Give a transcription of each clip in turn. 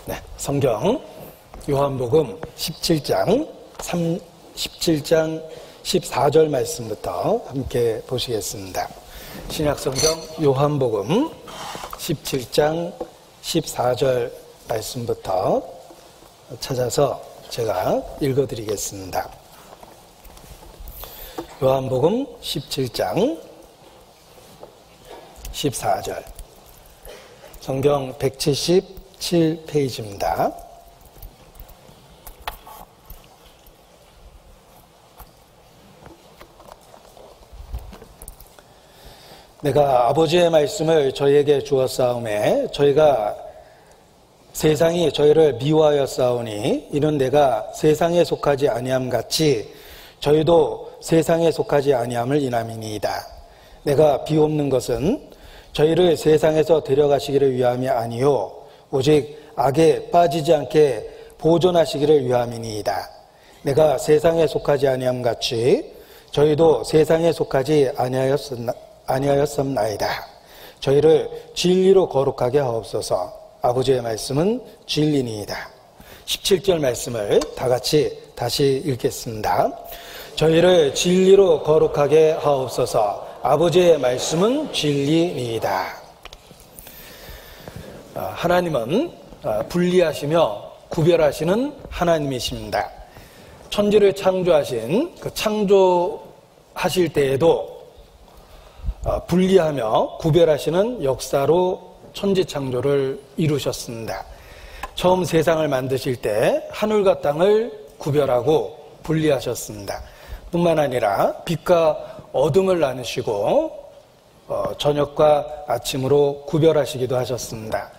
네, 성경 요한복음 17장 14절 말씀부터 함께 보시겠습니다. 신약성경 요한복음 17장 14절 말씀부터 찾아서 제가 읽어드리겠습니다. 요한복음 17장 14절, 성경 177페이지입니다. 내가 아버지의 말씀을 저희에게 주었사오매 저희가 세상이 저희를 미워하였사오니 이는 내가 세상에 속하지 아니함 같이 저희도 세상에 속하지 아니함을 인함이니이다. 내가 비옵는 것은 저희를 세상에서 데려가시기를 위함이 아니요 오직 악에 빠지지 않게 보존하시기를 위함이니이다. 내가 세상에 속하지 아니함 같이 저희도 세상에 속하지 아니하였음나이다. 저희를 진리로 거룩하게 하옵소서. 아버지의 말씀은 진리니이다. 17절 말씀을 다 같이 다시 읽겠습니다. 저희를 진리로 거룩하게 하옵소서. 아버지의 말씀은 진리니이다. 하나님은 분리하시며 구별하시는 하나님이십니다. 천지를 창조하신 그 창조하실 때에도 분리하며 구별하시는 역사로 천지 창조를 이루셨습니다. 처음 세상을 만드실 때 하늘과 땅을 구별하고 분리하셨습니다. 뿐만 아니라 빛과 어둠을 나누시고 저녁과 아침으로 구별하시기도 하셨습니다.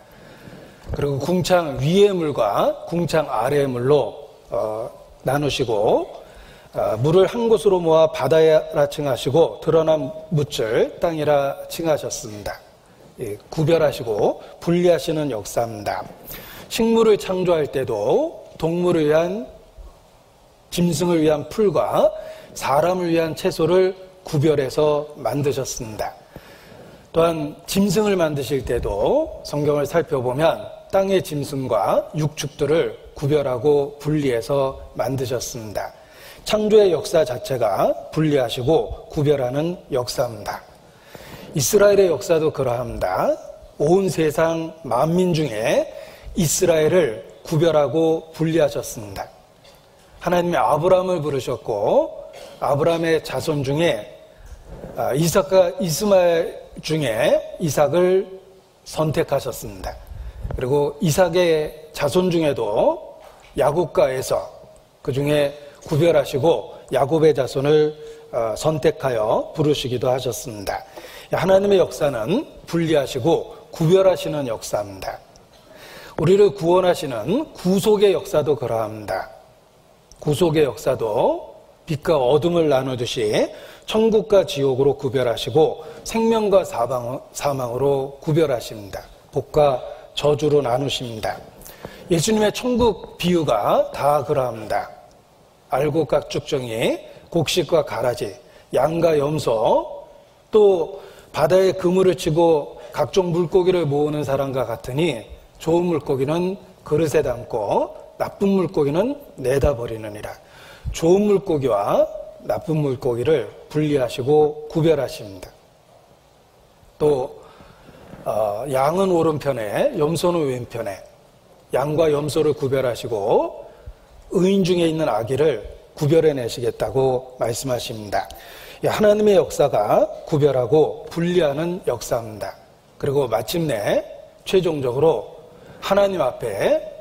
그리고 궁창 위의 물과 궁창 아래의 물로 나누시고 물을 한 곳으로 모아 바다라 칭하시고 드러난 묻을 땅이라 칭하셨습니다. 구별하시고 분리하시는 역사입니다. 식물을 창조할 때도 동물을 위한 짐승을 위한 풀과 사람을 위한 채소를 구별해서 만드셨습니다. 또한 짐승을 만드실 때도 성경을 살펴보면 땅의 짐승과 육축들을 구별하고 분리해서 만드셨습니다. 창조의 역사 자체가 분리하시고 구별하는 역사입니다. 이스라엘의 역사도 그러합니다. 온 세상 만민 중에 이스라엘을 구별하고 분리하셨습니다. 하나님이 아브라함을 부르셨고 아브라함의 자손 중에 이삭과 이스마엘 중에 이삭을 선택하셨습니다. 그리고 이삭의 자손 중에도 야곱과 에서 그 중에 구별하시고 야곱의 자손을 선택하여 부르시기도 하셨습니다. 하나님의 역사는 분리하시고 구별하시는 역사입니다. 우리를 구원하시는 구속의 역사도 그러합니다. 구속의 역사도 빛과 어둠을 나누듯이 천국과 지옥으로 구별하시고 생명과 사망으로 구별하십니다. 복과 저주로 나누십니다. 예수님의 천국 비유가 다 그러합니다. 알곡과 쭉정이, 곡식과 가라지, 양과 염소, 또 바다에 그물을 치고 각종 물고기를 모으는 사람과 같으니 좋은 물고기는 그릇에 담고 나쁜 물고기는 내다 버리느니라. 좋은 물고기와 나쁜 물고기를 분리하시고 구별하십니다. 또 양은 오른편에 염소는 왼편에 양과 염소를 구별하시고 의인 중에 있는 악의를 구별해내시겠다고 말씀하십니다. 하나님의 역사가 구별하고 분리하는 역사입니다. 그리고 마침내 최종적으로 하나님 앞에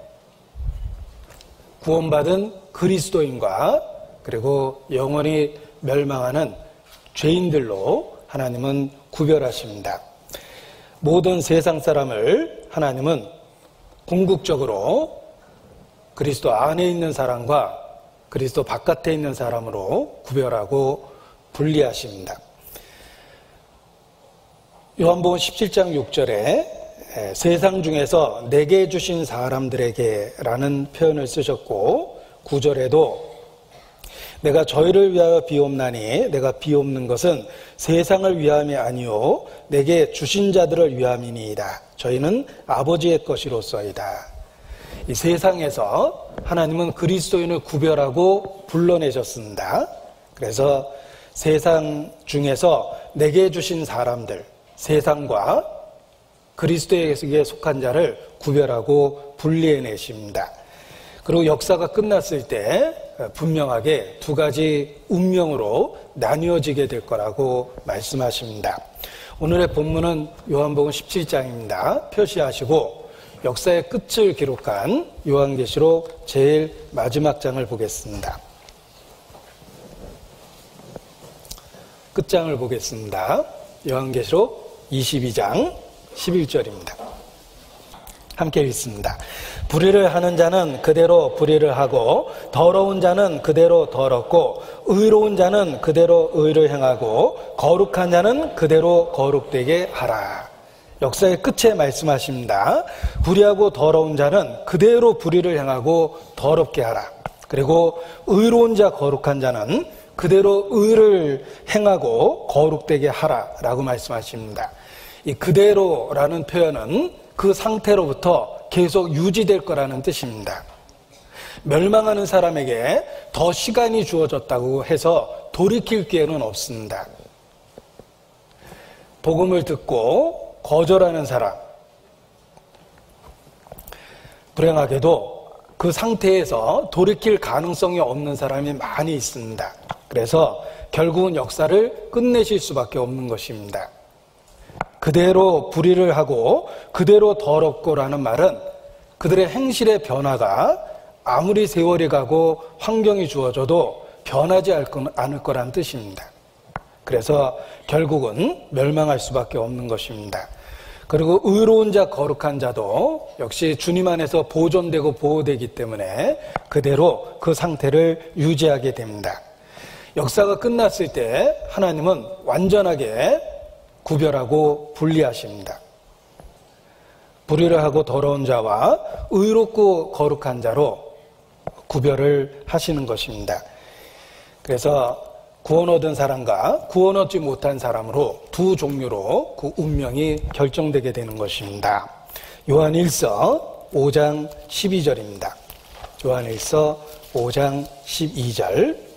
구원받은 그리스도인과 그리고 영원히 멸망하는 죄인들로 하나님은 구별하십니다. 모든 세상 사람을 하나님은 궁극적으로 그리스도 안에 있는 사람과 그리스도 바깥에 있는 사람으로 구별하고 분리하십니다. 요한복음 17장 6절에 세상 중에서 내게 주신 사람들에게 라는 표현을 쓰셨고 9절에도 내가 저희를 위하여 비옵나니 내가 비옵는 것은 세상을 위함이 아니요 내게 주신 자들을 위함이니이다. 저희는 아버지의 것이로소이다. 이 세상에서 하나님은 그리스도인을 구별하고 불러내셨습니다. 그래서 세상 중에서 내게 주신 사람들, 세상과 그리스도에게 속한 자를 구별하고 분리해내십니다. 그리고 역사가 끝났을 때 분명하게 두 가지 운명으로 나뉘어지게 될 거라고 말씀하십니다. 오늘의 본문은 요한복음 17장입니다. 표시하시고 역사의 끝을 기록한 요한계시록 제일 마지막 장을 보겠습니다. 끝장을 보겠습니다. 요한계시록 22장 11절입니다. 함께 읽습니다. 불의를 하는 자는 그대로 불의를 하고 더러운 자는 그대로 더럽고 의로운 자는 그대로 의를 행하고 거룩한 자는 그대로 거룩되게 하라. 역사의 끝에 말씀하십니다. 불의하고 더러운 자는 그대로 불의를 행하고 더럽게 하라. 그리고 의로운 자 거룩한 자는 그대로 의를 행하고 거룩되게 하라라고 말씀하십니다. 이 그대로라는 표현은 그 상태로부터 계속 유지될 거라는 뜻입니다. 멸망하는 사람에게 더 시간이 주어졌다고 해서 돌이킬 기회는 없습니다. 복음을 듣고 거절하는 사람, 불행하게도 그 상태에서 돌이킬 가능성이 없는 사람이 많이 있습니다. 그래서 결국은 역사를 끝내실 수밖에 없는 것입니다. 그대로 불의를 하고 그대로 더럽고라는 말은 그들의 행실의 변화가 아무리 세월이 가고 환경이 주어져도 변하지 않을 거란 뜻입니다. 그래서 결국은 멸망할 수밖에 없는 것입니다. 그리고 의로운 자 거룩한 자도 역시 주님 안에서 보존되고 보호되기 때문에 그대로 그 상태를 유지하게 됩니다. 역사가 끝났을 때 하나님은 완전하게 구별하고 분리하십니다. 불의를 하고 더러운 자와 의롭고 거룩한 자로 구별을 하시는 것입니다. 그래서 구원 얻은 사람과 구원 얻지 못한 사람으로 두 종류로 그 운명이 결정되게 되는 것입니다. 요한일서 5장 12절입니다. 요한일서 5장 12절.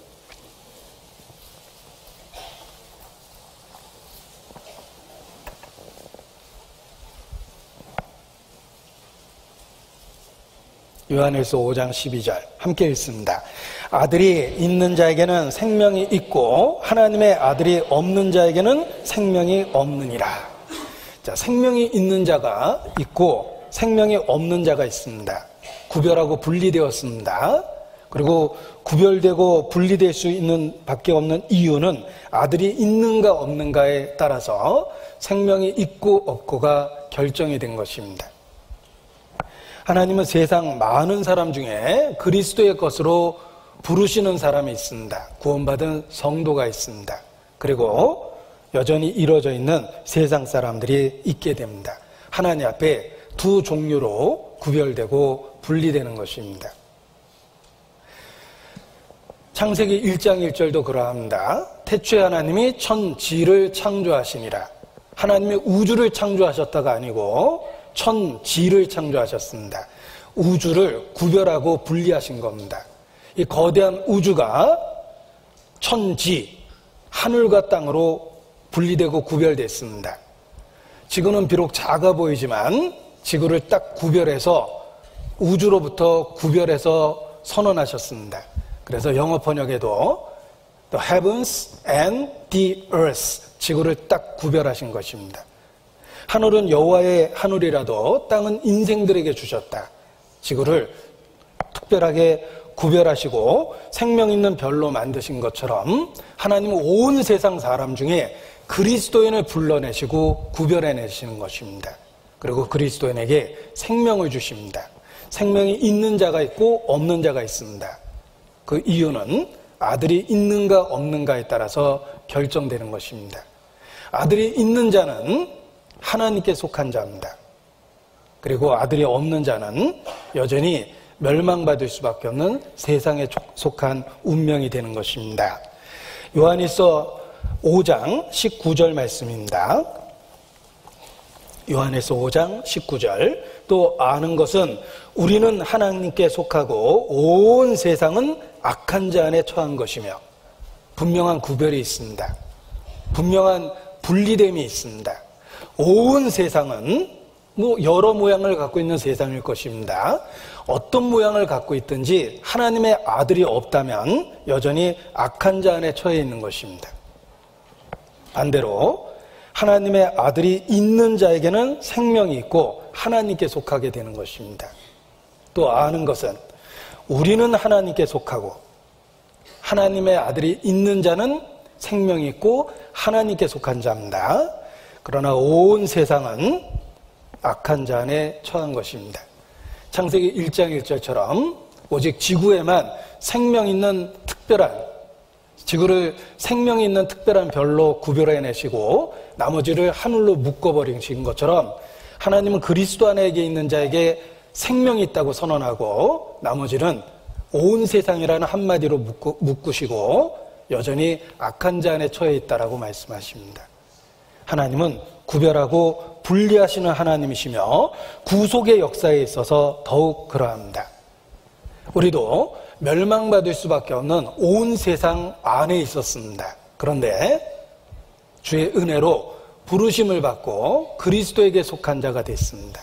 요한일서 5장 12절 함께 읽습니다. 아들이 있는 자에게는 생명이 있고 하나님의 아들이 없는 자에게는 생명이 없느니라. 자, 생명이 있는 자가 있고 생명이 없는 자가 있습니다. 구별하고 분리되었습니다. 그리고 구별되고 분리될 수 있는 밖에 없는 이유는 아들이 있는가 없는가에 따라서 생명이 있고 없고가 결정이 된 것입니다. 하나님은 세상 많은 사람 중에 그리스도의 것으로 부르시는 사람이 있습니다. 구원받은 성도가 있습니다. 그리고 여전히 이루어져 있는 세상 사람들이 있게 됩니다. 하나님 앞에 두 종류로 구별되고 분리되는 것입니다. 창세기 1장 1절도 그러합니다. 태초에 하나님이 천지를 창조하시니라. 하나님이 우주를 창조하셨다가 아니고 천지를 창조하셨습니다. 우주를 구별하고 분리하신 겁니다. 이 거대한 우주가 천지, 하늘과 땅으로 분리되고 구별됐습니다. 지구는 비록 작아 보이지만 지구를 딱 구별해서 우주로부터 구별해서 선언하셨습니다. 그래서 영어 번역에도 The heavens and the earth, 지구를 딱 구별하신 것입니다. 하늘은 여호와의 하늘이라도 땅은 인생들에게 주셨다. 지구를 특별하게 구별하시고 생명 있는 별로 만드신 것처럼 하나님은 온 세상 사람 중에 그리스도인을 불러내시고 구별해내시는 것입니다. 그리고 그리스도인에게 생명을 주십니다. 생명이 있는 자가 있고 없는 자가 있습니다. 그 이유는 아들이 있는가 없는가에 따라서 결정되는 것입니다. 아들이 있는 자는 하나님께 속한 자입니다. 그리고 아들이 없는 자는 여전히 멸망받을 수밖에 없는 세상에 속한 운명이 되는 것입니다. 요한일서 5장 19절 말씀입니다. 요한에서 5장 19절. 또 아는 것은 우리는 하나님께 속하고 온 세상은 악한 자 안에 처한 것이며, 분명한 구별이 있습니다. 분명한 분리됨이 있습니다. 온 세상은 여러 모양을 갖고 있는 세상일 것입니다. 어떤 모양을 갖고 있든지 하나님의 아들이 없다면 여전히 악한 자 안에 처해 있는 것입니다. 반대로 하나님의 아들이 있는 자에게는 생명이 있고 하나님께 속하게 되는 것입니다. 또 아는 것은 우리는 하나님께 속하고 하나님의 아들이 있는 자는 생명이 있고 하나님께 속한 자입니다. 그러나 온 세상은 악한 자 안에 처한 것입니다. 창세기 1장 1절처럼 오직 지구에만 생명 있는 특별한, 지구를 생명이 있는 특별한 별로 구별해내시고 나머지를 하늘로 묶어버리신 것처럼 하나님은 그리스도 안에 있는 자에게 생명이 있다고 선언하고 나머지는 온 세상이라는 한마디로 묶으시고 여전히 악한 자 안에 처해 있다라고 말씀하십니다. 하나님은 구별하고 분리하시는 하나님이시며 구속의 역사에 있어서 더욱 그러합니다. 우리도 멸망받을 수밖에 없는 온 세상 안에 있었습니다. 그런데 주의 은혜로 부르심을 받고 그리스도에게 속한 자가 됐습니다.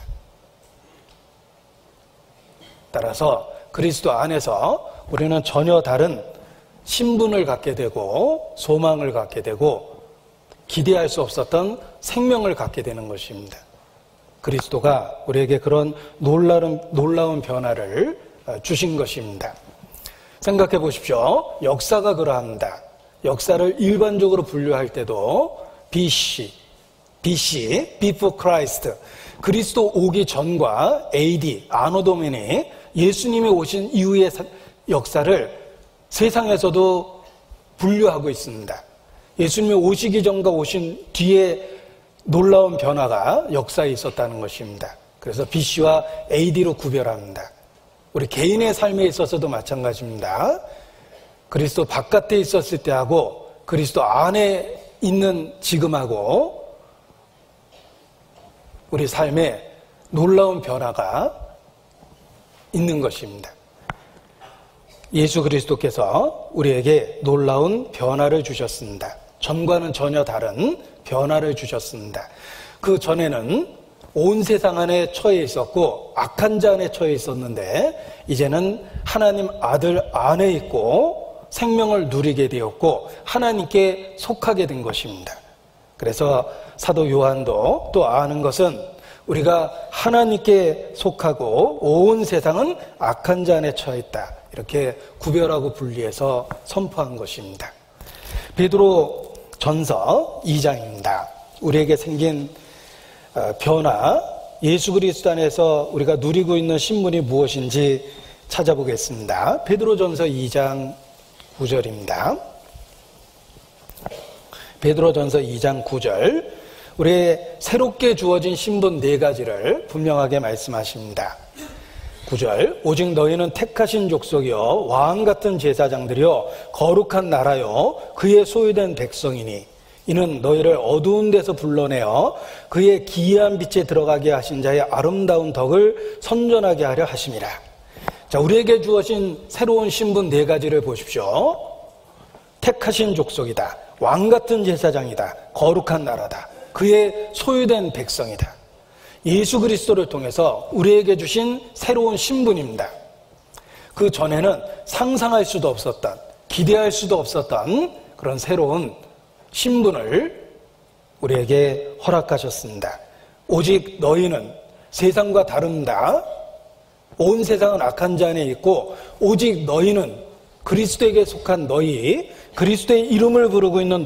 따라서 그리스도 안에서 우리는 전혀 다른 신분을 갖게 되고 소망을 갖게 되고 기대할 수 없었던 생명을 갖게 되는 것입니다. 그리스도가 우리에게 그런 놀라운 변화를 주신 것입니다. 생각해 보십시오. 역사가 그러합니다. 역사를 일반적으로 분류할 때도 BC, Before Christ, 그리스도 오기 전과 AD, 아노 도미니, 예수님이 오신 이후의 역사를 세상에서도 분류하고 있습니다. 예수님이 오시기 전과 오신 뒤에 놀라운 변화가 역사에 있었다는 것입니다. 그래서 BC와 AD로 구별합니다. 우리 개인의 삶에 있어서도 마찬가지입니다. 그리스도 바깥에 있었을 때하고 그리스도 안에 있는 지금하고 우리 삶에 놀라운 변화가 있는 것입니다. 예수 그리스도께서 우리에게 놀라운 변화를 주셨습니다. 전과는 전혀 다른 변화를 주셨습니다. 그 전에는 온 세상 안에 처해 있었고 악한 자 안에 처해 있었는데 이제는 하나님 아들 안에 있고 생명을 누리게 되었고 하나님께 속하게 된 것입니다. 그래서 사도 요한도 또 아는 것은 우리가 하나님께 속하고 온 세상은 악한 자 안에 처해 있다. 이렇게 구별하고 분리해서 선포한 것입니다. 베드로 전서 2장입니다. 우리에게 생긴 변화, 예수 그리스도 안에서 우리가 누리고 있는 신분이 무엇인지 찾아보겠습니다. 베드로전서 2장 9절입니다. 베드로전서 2장 9절, 우리의 새롭게 주어진 신분 4가지를 분명하게 말씀하십니다. 9절, 오직 너희는 택하신 족속이요 왕같은 제사장들이요 거룩한 나라요 그의 소유된 백성이니 이는 너희를 어두운 데서 불러내어 그의 기이한 빛에 들어가게 하신 자의 아름다운 덕을 선전하게 하려 하심이라. 자, 우리에게 주어진 새로운 신분 4가지를 보십시오. 택하신 족속이다, 왕같은 제사장이다, 거룩한 나라다, 그의 소유된 백성이다. 예수 그리스도를 통해서 우리에게 주신 새로운 신분입니다. 그 전에는 상상할 수도 없었던, 기대할 수도 없었던 그런 새로운 신분을 우리에게 허락하셨습니다. 오직 너희는 세상과 다릅니다. 온 세상은 악한 자 안에 있고 오직 너희는 그리스도에게 속한 너희, 그리스도의 이름을 부르고 있는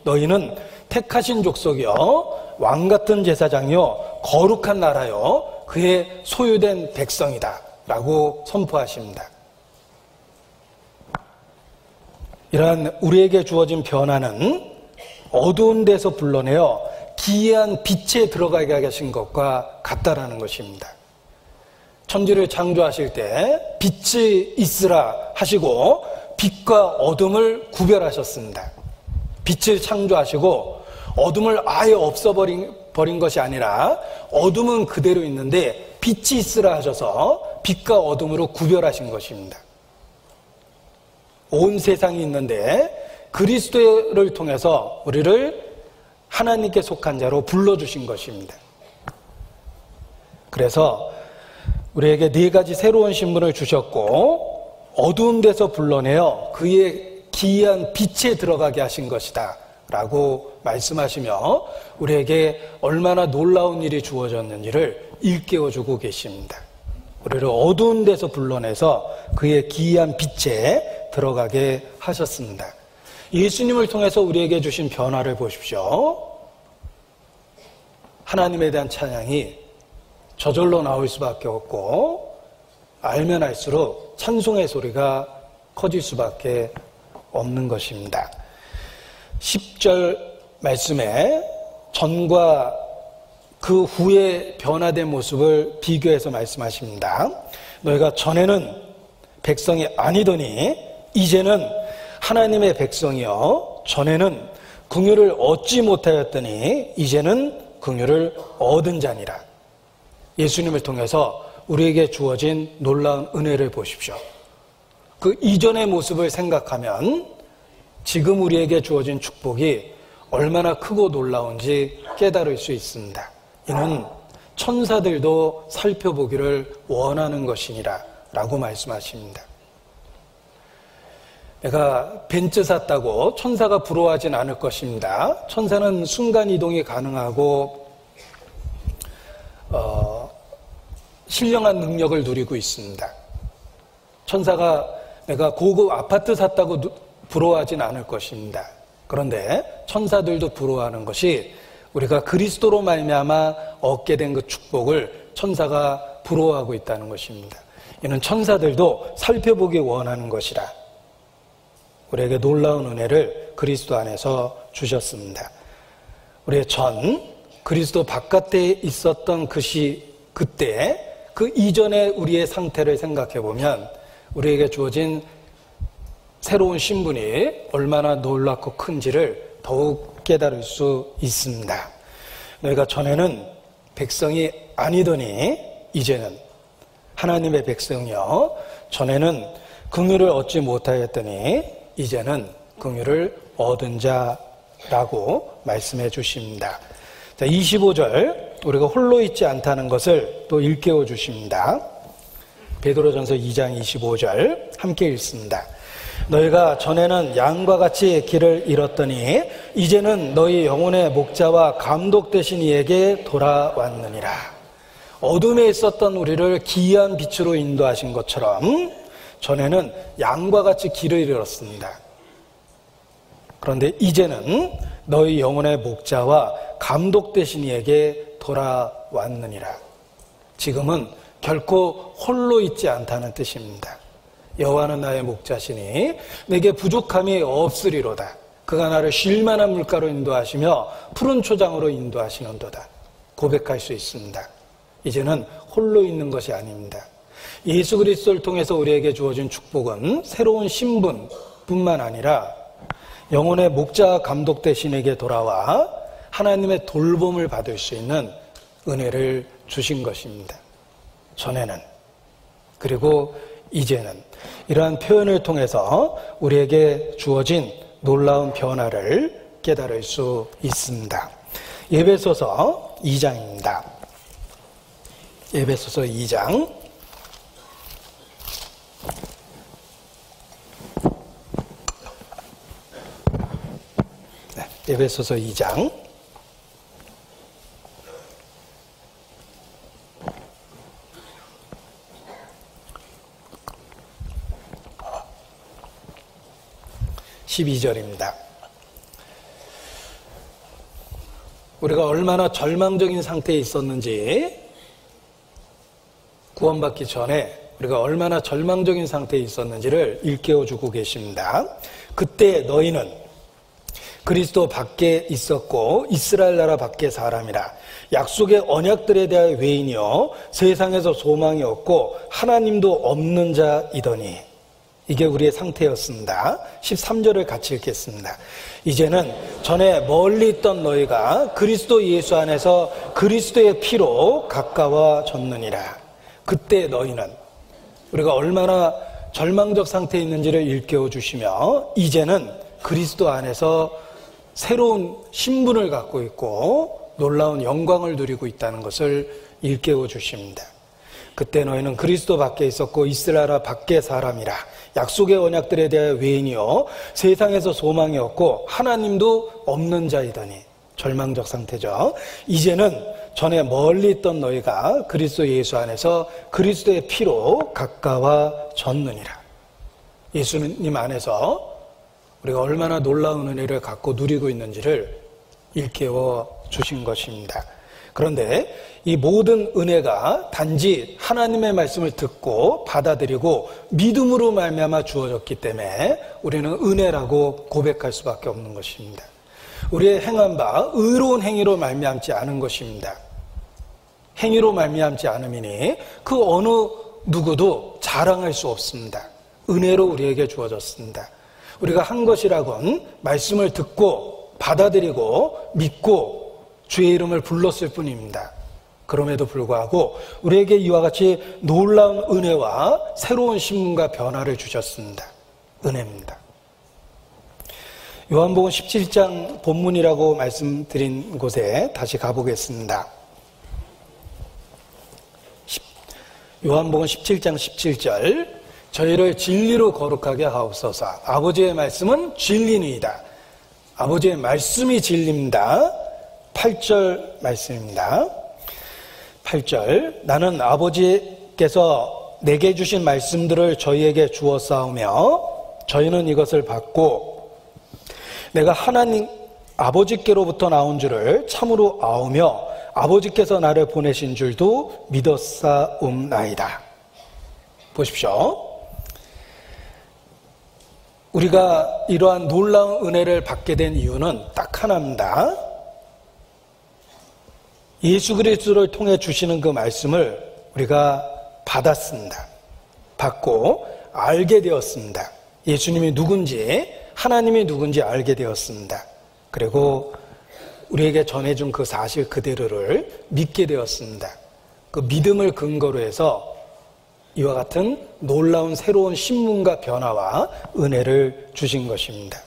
너희는 택하신 족속이요 왕같은 제사장이요 거룩한 나라요 그의 소유된 백성이다 라고 선포하십니다. 이러한 우리에게 주어진 변화는 어두운 데서 불러내어 기이한 빛에 들어가게 하신 것과 같다라는 것입니다. 천지를 창조하실 때 빛이 있으라 하시고 빛과 어둠을 구별하셨습니다. 빛을 창조하시고 어둠을 아예 없어버린 것이 아니라 어둠은 그대로 있는데 빛이 있으라 하셔서 빛과 어둠으로 구별하신 것입니다. 온 세상이 있는데 그리스도를 통해서 우리를 하나님께 속한 자로 불러주신 것입니다. 그래서 우리에게 4가지 새로운 신분을 주셨고 어두운 데서 불러내어 그의 기이한 빛에 들어가게 하신 것이다 라고 말씀하시며 우리에게 얼마나 놀라운 일이 주어졌는지를 일깨워주고 계십니다. 우리를 어두운 데서 불러내서 그의 기이한 빛에 들어가게 하셨습니다. 예수님을 통해서 우리에게 주신 변화를 보십시오. 하나님에 대한 찬양이 저절로 나올 수밖에 없고 알면 알수록 찬송의 소리가 커질 수밖에 없는 것입니다. 10절 말씀에 전과 그 후에 변화된 모습을 비교해서 말씀하십니다. 너희가 전에는 백성이 아니더니 이제는 하나님의 백성이요 전에는 긍휼을 얻지 못하였더니 이제는 긍휼을 얻은 자니라. 예수님을 통해서 우리에게 주어진 놀라운 은혜를 보십시오. 그 이전의 모습을 생각하면 지금 우리에게 주어진 축복이 얼마나 크고 놀라운지 깨달을 수 있습니다. 이는 천사들도 살펴보기를 원하는 것이니라 라고 말씀하십니다. 내가 벤츠 샀다고 천사가 부러워하진 않을 것입니다. 천사는 순간이동이 가능하고 신령한 능력을 누리고 있습니다. 천사가 내가 고급 아파트 샀다고 부러워하진 않을 것입니다. 그런데 천사들도 부러워하는 것이 우리가 그리스도로 말미암아 얻게 된 그 축복을 천사가 부러워하고 있다는 것입니다. 이는 천사들도 살펴보기 원하는 것이라. 우리에게 놀라운 은혜를 그리스도 안에서 주셨습니다. 우리의 전 그리스도 바깥에 있었던 그때 그 이전의 우리의 상태를 생각해 보면 우리에게 주어진 새로운 신분이 얼마나 놀랍고 큰지를 더욱 깨달을 수 있습니다. 너희가 전에는 백성이 아니더니 이제는 하나님의 백성이요 전에는 긍휼을 얻지 못하였더니 이제는 긍휼을 얻은 자라고 말씀해 주십니다. 자, 25절 우리가 홀로 있지 않다는 것을 또 일깨워 주십니다. 베드로전서 2장 25절 함께 읽습니다. 너희가 전에는 양과 같이 길을 잃었더니 이제는 너희 영혼의 목자와 감독 되신 이에게 돌아왔느니라. 어둠에 있었던 우리를 기이한 빛으로 인도하신 것처럼 전에는 양과 같이 길을 잃었습니다. 그런데 이제는 너희 영혼의 목자와 감독 되신 이에게 돌아왔느니라. 지금은 결코 홀로 있지 않다는 뜻입니다. 여호와는 나의 목자시니 내게 부족함이 없으리로다. 그가 나를 쉴만한 물가로 인도하시며 푸른 초장으로 인도하시는도다. 고백할 수 있습니다. 이제는 홀로 있는 것이 아닙니다. 예수 그리스도를 통해서 우리에게 주어진 축복은 새로운 신분뿐만 아니라 영혼의 목자 감독 되신에게 돌아와 하나님의 돌봄을 받을 수 있는 은혜를 주신 것입니다. 전에는 그리고 이제는 이러한 표현을 통해서 우리에게 주어진 놀라운 변화를 깨달을 수 있습니다. 에베소서 2장입니다. 에베소서 2장 에베소서 2장 12절입니다. 우리가 얼마나 절망적인 상태에 있었는지, 구원받기 전에 우리가 얼마나 절망적인 상태에 있었는지를 일깨워주고 계십니다. 그때 너희는 그리스도 밖에 있었고 이스라엘 나라 밖의 사람이라. 약속의 언약들에 대하여 외인이요 세상에서 소망이 없고 하나님도 없는 자이더니. 이게 우리의 상태였습니다. 13절을 같이 읽겠습니다. 이제는 전에 멀리 있던 너희가 그리스도 예수 안에서 그리스도의 피로 가까워졌느니라. 그때 너희는, 우리가 얼마나 절망적 상태에 있는지를 일깨워 주시며 이제는 그리스도 안에서 새로운 신분을 갖고 있고 놀라운 영광을 누리고 있다는 것을 일깨워 주십니다. 그때 너희는 그리스도 밖에 있었고 이스라엘 밖의 사람이라. 약속의 언약들에 대하여 외인이요 세상에서 소망이 없고 하나님도 없는 자이더니. 절망적 상태죠. 이제는 전에 멀리 있던 너희가 그리스도 예수 안에서 그리스도의 피로 가까워졌느니라. 예수님 안에서 우리가 얼마나 놀라운 은혜를 갖고 누리고 있는지를 일깨워 주신 것입니다. 그런데 이 모든 은혜가 단지 하나님의 말씀을 듣고 받아들이고 믿음으로 말미암아 주어졌기 때문에 우리는 은혜라고 고백할 수밖에 없는 것입니다. 우리의 행한 바 의로운 행위로 말미암지 않은 것입니다. 행위로 말미암지 않음이니 그 어느 누구도 자랑할 수 없습니다. 은혜로 우리에게 주어졌습니다. 우리가 한 것이라곤 말씀을 듣고 받아들이고 믿고 주의 이름을 불렀을 뿐입니다. 그럼에도 불구하고 우리에게 이와 같이 놀라운 은혜와 새로운 신분과 변화를 주셨습니다. 은혜입니다. 요한복음 17장 본문이라고 말씀드린 곳에 다시 가보겠습니다. 요한복음 17장 17절, 저희를 진리로 거룩하게 하옵소서. 아버지의 말씀은 진리니이다. 아버지의 말씀이 진리입니다. 8절 말씀입니다. 8절, 나는 아버지께서 내게 주신 말씀들을 저희에게 주었사오며 저희는 이것을 받고 내가 하나님 아버지께로부터 나온 줄을 참으로 아오며 아버지께서 나를 보내신 줄도 믿었사옵나이다. 보십시오. 우리가 이러한 놀라운 은혜를 받게 된 이유는 딱 하나입니다. 예수 그리스도를 통해 주시는 그 말씀을 우리가 받았습니다. 받고 알게 되었습니다. 예수님이 누군지, 하나님이 누군지 알게 되었습니다. 그리고 우리에게 전해준 그 사실 그대로를 믿게 되었습니다. 그 믿음을 근거로 해서 이와 같은 놀라운 새로운 신분과 변화와 은혜를 주신 것입니다.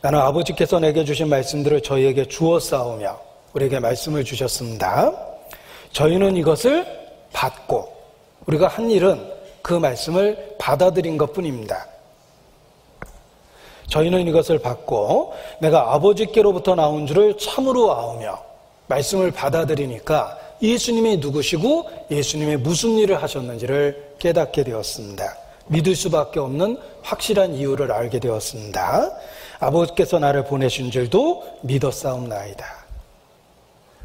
나는 아버지께서 내게 주신 말씀들을 저희에게 주었사오며 우리에게 말씀을 주셨습니다. 저희는 이것을 받고 우리가 한 일은 그 말씀을 받아들인 것뿐입니다. 저희는 이것을 받고 내가 아버지께로부터 나온 줄을 참으로 아오며 말씀을 받아들이니까 예수님이 누구시고 예수님이 무슨 일을 하셨는지를 깨닫게 되었습니다. 믿을 수밖에 없는 확실한 이유를 알게 되었습니다. 아버지께서 나를 보내신 줄도 믿었사옵나이다.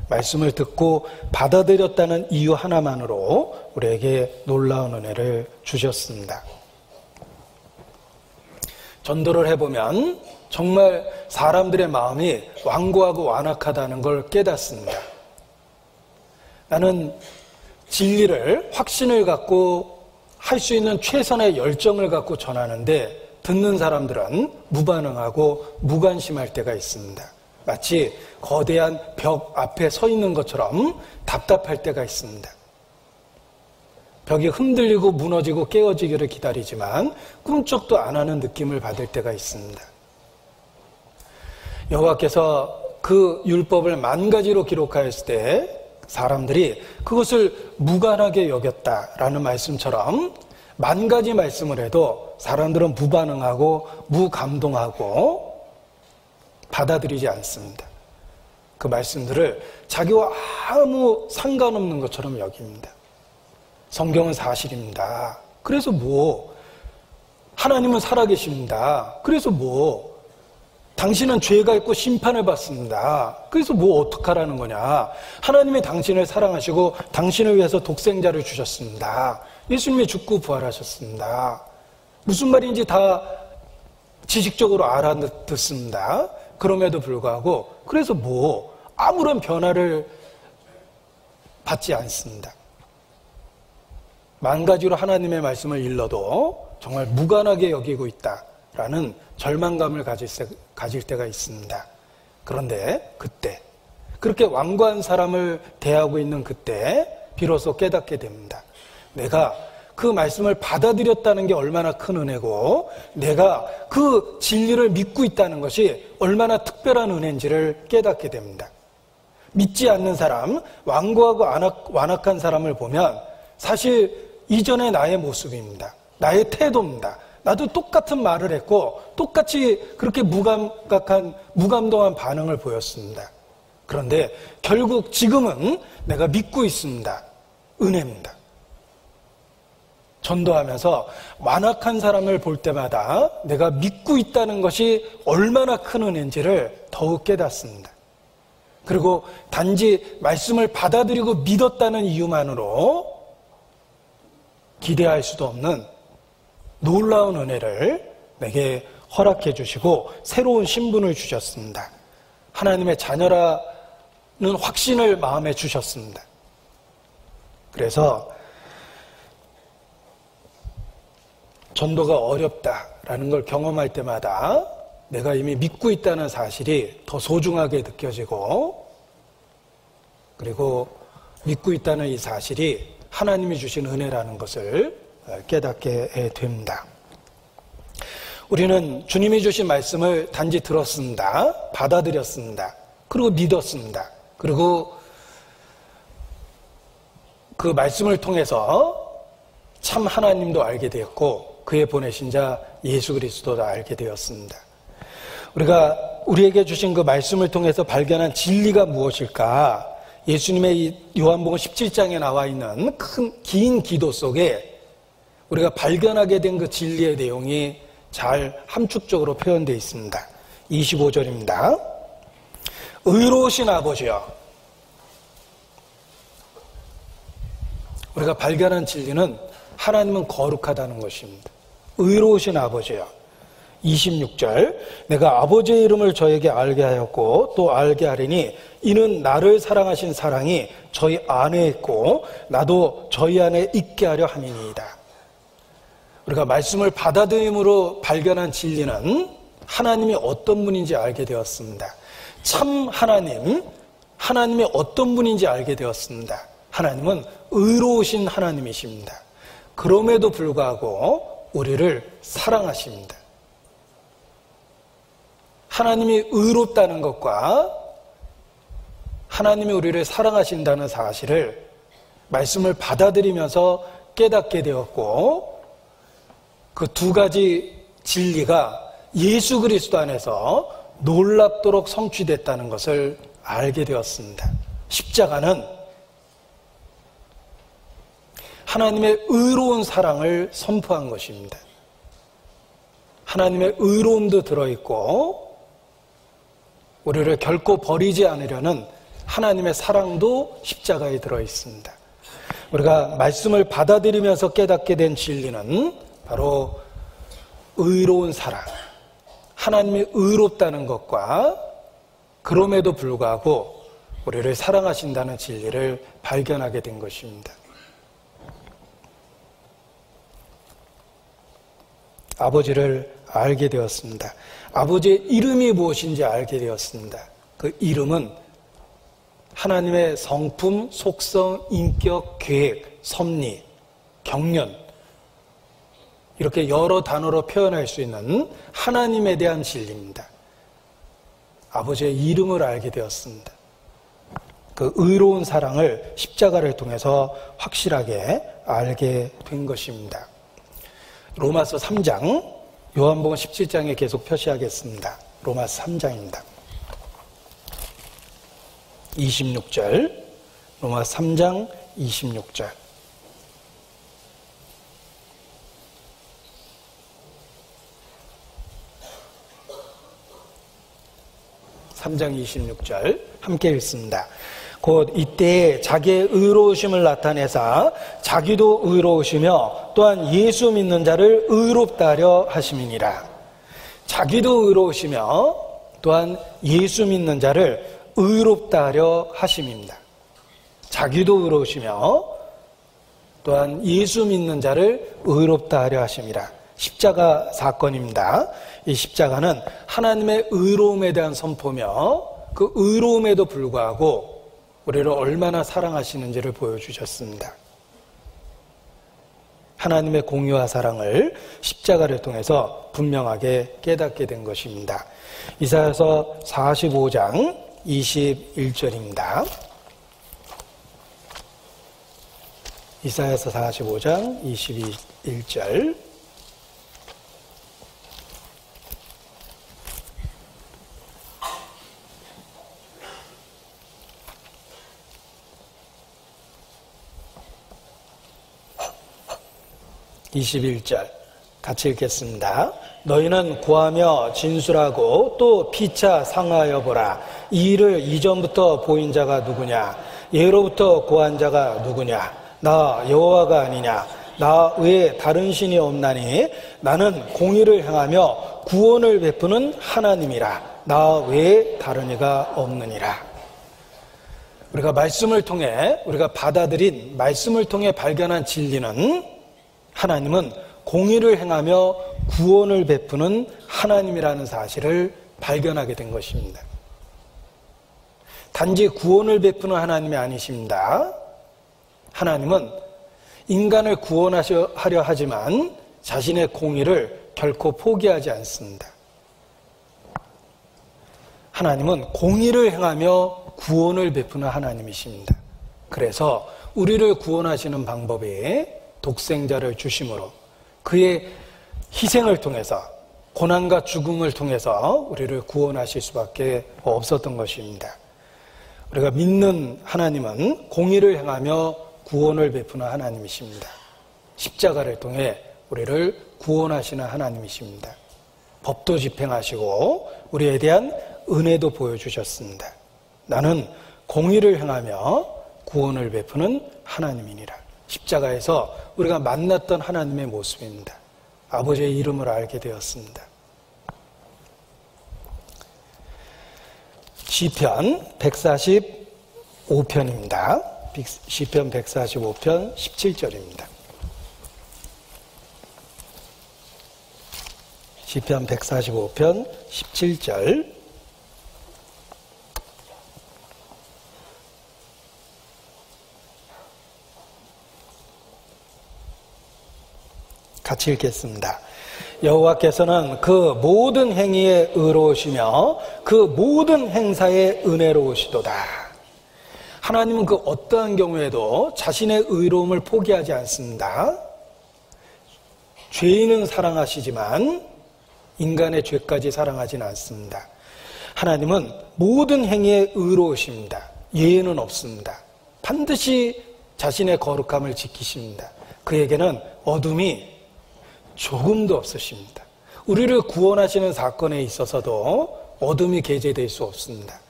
말씀을 듣고 받아들였다는 이유 하나만으로 우리에게 놀라운 은혜를 주셨습니다. 전도를 해보면 정말 사람들의 마음이 완고하고 완악하다는 걸 깨닫습니다. 나는 진리를, 확신을 갖고 할 수 있는 최선의 열정을 갖고 전하는데 듣는 사람들은 무반응하고 무관심할 때가 있습니다. 마치 거대한 벽 앞에 서 있는 것처럼 답답할 때가 있습니다. 벽이 흔들리고 무너지고 깨어지기를 기다리지만 꿈쩍도 안 하는 느낌을 받을 때가 있습니다. 여호와께서 그 율법을 10,000가지로 기록하였을 때 사람들이 그것을 무관하게 여겼다라는 말씀처럼 10,000가지 말씀을 해도 사람들은 무반응하고 무감동하고 받아들이지 않습니다. 그 말씀들을 자기와 아무 상관없는 것처럼 여깁니다. 성경은 사실입니다. 그래서 뭐 하나님은 살아계십니다. 그래서 뭐 당신은 죄가 있고 심판을 받습니다. 그래서 뭐 어떡하라는 거냐. 하나님이 당신을 사랑하시고 당신을 위해서 독생자를 주셨습니다. 예수님이 죽고 부활하셨습니다. 무슨 말인지 다 지식적으로 알아듣습니다. 그럼에도 불구하고 그래서 뭐 아무런 변화를 받지 않습니다. 10,000가지로 하나님의 말씀을 일러도 정말 무관하게 여기고 있다라는 절망감을 가질 때가 있습니다. 그런데 그때, 그렇게 완고한 사람을 대하고 있는 그때 비로소 깨닫게 됩니다. 내가 그 말씀을 받아들였다는 게 얼마나 큰 은혜고, 내가 그 진리를 믿고 있다는 것이 얼마나 특별한 은혜인지를 깨닫게 됩니다. 믿지 않는 사람, 완고하고 완악한 사람을 보면 사실 이전의 나의 모습입니다. 나의 태도입니다. 나도 똑같은 말을 했고 똑같이 그렇게 무감동한 반응을 보였습니다. 그런데 결국 지금은 내가 믿고 있습니다. 은혜입니다. 전도하면서 완악한 사람을 볼 때마다 내가 믿고 있다는 것이 얼마나 큰 은혜인지를 더욱 깨닫습니다. 그리고 단지 말씀을 받아들이고 믿었다는 이유만으로 기대할 수도 없는 놀라운 은혜를 내게 허락해 주시고 새로운 신분을 주셨습니다. 하나님의 자녀라는 확신을 마음에 주셨습니다. 그래서 전도가 어렵다라는 걸 경험할 때마다 내가 이미 믿고 있다는 사실이 더 소중하게 느껴지고, 그리고 믿고 있다는 이 사실이 하나님이 주신 은혜라는 것을 깨닫게 됩니다. 우리는 주님이 주신 말씀을 단지 들었습니다. 받아들였습니다. 그리고 믿었습니다. 그리고 그 말씀을 통해서 참 하나님도 알게 되었고 그의 보내신 자 예수 그리스도도 알게 되었습니다. 우리가 우리에게 주신 그 말씀을 통해서 발견한 진리가 무엇일까? 예수님의 이 요한복음 17장에 나와 있는 긴 기도 속에 우리가 발견하게 된 그 진리의 내용이 잘 함축적으로 표현되어 있습니다. 25절입니다. 의로우신 아버지여. 우리가 발견한 진리는 하나님은 거룩하다는 것입니다. 의로우신 아버지여. 26절, 내가 아버지의 이름을 저에게 알게 하였고 또 알게 하리니 이는 나를 사랑하신 사랑이 저희 안에 있고 나도 저희 안에 있게 하려 함이니이다. 우리가 말씀을 받아들임으로 발견한 진리는 하나님이 어떤 분인지 알게 되었습니다. 참 하나님이 어떤 분인지 알게 되었습니다. 하나님은 의로우신 하나님이십니다. 그럼에도 불구하고 우리를 사랑하십니다. 하나님이 의롭다는 것과 하나님이 우리를 사랑하신다는 사실을 말씀을 받아들이면서 깨닫게 되었고, 그 두 가지 진리가 예수 그리스도 안에서 놀랍도록 성취됐다는 것을 알게 되었습니다. 십자가는 하나님의 의로운 사랑을 선포한 것입니다. 하나님의 의로움도 들어있고 우리를 결코 버리지 않으려는 하나님의 사랑도 십자가에 들어있습니다. 우리가 말씀을 받아들이면서 깨닫게 된 진리는 바로 의로운 사랑, 하나님이 의롭다는 것과 그럼에도 불구하고 우리를 사랑하신다는 진리를 발견하게 된 것입니다. 아버지를 알게 되었습니다. 아버지의 이름이 무엇인지 알게 되었습니다. 그 이름은 하나님의 성품, 속성, 인격, 계획, 섭리, 경륜, 이렇게 여러 단어로 표현할 수 있는 하나님에 대한 진리입니다. 아버지의 이름을 알게 되었습니다. 그 의로운 사랑을 십자가를 통해서 확실하게 알게 된 것입니다. 로마서 3장, 요한복음 17장에 계속 표시하겠습니다. 로마서 3장입니다. 26절, 로마서 3장 26절. 3장 26절 함께 읽습니다. 곧 이때 자기의 의로우심을 나타내사 자기도 의로우시며 또한 예수 믿는 자를 의롭다 하려 하심이니라. 자기도 의로우시며 또한 예수 믿는 자를 의롭다 하려 하심입니다. 자기도 의로우시며 또한 예수 믿는 자를 의롭다 하려 하심이라. 십자가 사건입니다. 이 십자가는 하나님의 의로움에 대한 선포며 그 의로움에도 불구하고 우리를 얼마나 사랑하시는지를 보여주셨습니다. 하나님의 공의와 사랑을 십자가를 통해서 분명하게 깨닫게 된 것입니다. 이사야서 45장 21절입니다. 이사야서 45장 21절. 같이 읽겠습니다. 너희는 고하며 진술하고 또 피차 상하여 보라. 이 일을 이전부터 보인 자가 누구냐? 예로부터 고한 자가 누구냐? 나 여호와가 아니냐? 나 외에 다른 신이 없나니 나는 공의를 행하며 구원을 베푸는 하나님이라. 나 외에 다른 이가 없느니라. 우리가 말씀을 통해 우리가 받아들인 말씀을 통해 발견한 진리는 하나님은 공의를 행하며 구원을 베푸는 하나님이라는 사실을 발견하게 된 것입니다. 단지 구원을 베푸는 하나님이 아니십니다. 하나님은 인간을 구원하려 하지만 자신의 공의를 결코 포기하지 않습니다. 하나님은 공의를 행하며 구원을 베푸는 하나님이십니다. 그래서 우리를 구원하시는 방법이 독생자를 주심으로 그의 희생을 통해서 고난과 죽음을 통해서 우리를 구원하실 수밖에 없었던 것입니다. 우리가 믿는 하나님은 공의를 행하며 구원을 베푸는 하나님이십니다. 십자가를 통해 우리를 구원하시는 하나님이십니다. 법도 집행하시고 우리에 대한 은혜도 보여주셨습니다. 나는 공의를 행하며 구원을 베푸는 하나님이니라. 십자가에서 우리가 만났던 하나님의 모습입니다. 아버지의 이름을 알게 되었습니다. 시편 145편입니다. 시편 145편 17절입니다. 시편 145편 17절. 같이 읽겠습니다. 여호와께서는 그 모든 행위에 의로우시며 그 모든 행사에 은혜로우시도다. 하나님은 그 어떠한 경우에도 자신의 의로움을 포기하지 않습니다. 죄인은 사랑하시지만 인간의 죄까지 사랑하지는 않습니다. 하나님은 모든 행위에 의로우십니다. 예외는 없습니다. 반드시 자신의 거룩함을 지키십니다. 그에게는 어둠이 조금도 없으십니다. 우리를 구원하시는 사건에 있어서도 어둠이 계제될 수 없습니다.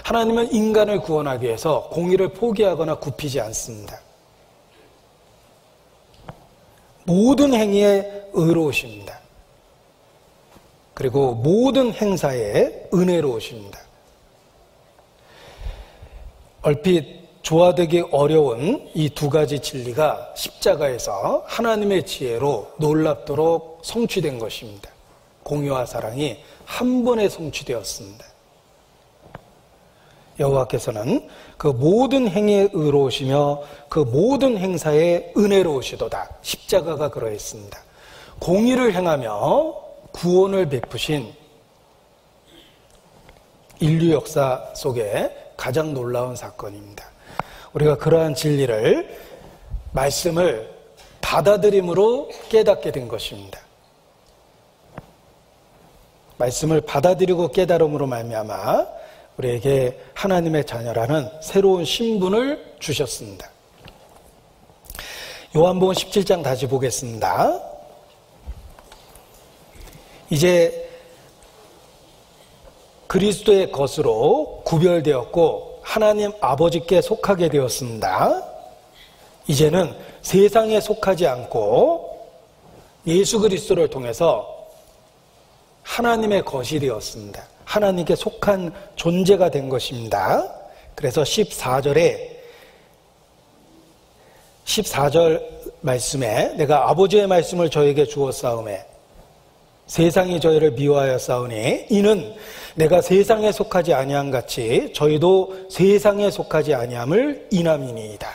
하나님은 인간을 구원하기 위해서 공의를 포기하거나 굽히지 않습니다. 모든 행위에 의로우십니다. 그리고 모든 행사에 은혜로우십니다. 얼핏 조화되기 어려운 이 두 가지 진리가 십자가에서 하나님의 지혜로 놀랍도록 성취된 것입니다. 공의와 사랑이 한 번에 성취되었습니다. 여호와께서는 그 모든 행위에 의로우시며 그 모든 행사에 은혜로우시도다. 십자가가 그러했습니다. 공의를 행하며 구원을 베푸신 인류 역사 속에 가장 놀라운 사건입니다. 우리가 그러한 진리를 말씀을 받아들임으로 깨닫게 된 것입니다. 말씀을 받아들이고 깨달음으로 말미암아 우리에게 하나님의 자녀라는 새로운 신분을 주셨습니다. 요한복음 17장 다시 보겠습니다. 이제 그리스도의 것으로 구별되었고 하나님 아버지께 속하게 되었습니다. 이제는 세상에 속하지 않고 예수 그리스도를 통해서 하나님의 것이 되었습니다. 하나님께 속한 존재가 된 것입니다. 그래서 14절 말씀에 내가 아버지의 말씀을 저에게 주었사오매 세상이 저희를 미워하였사오니 이는 내가 세상에 속하지 아니함 같이 저희도 세상에 속하지 아니함을 인함이니이다.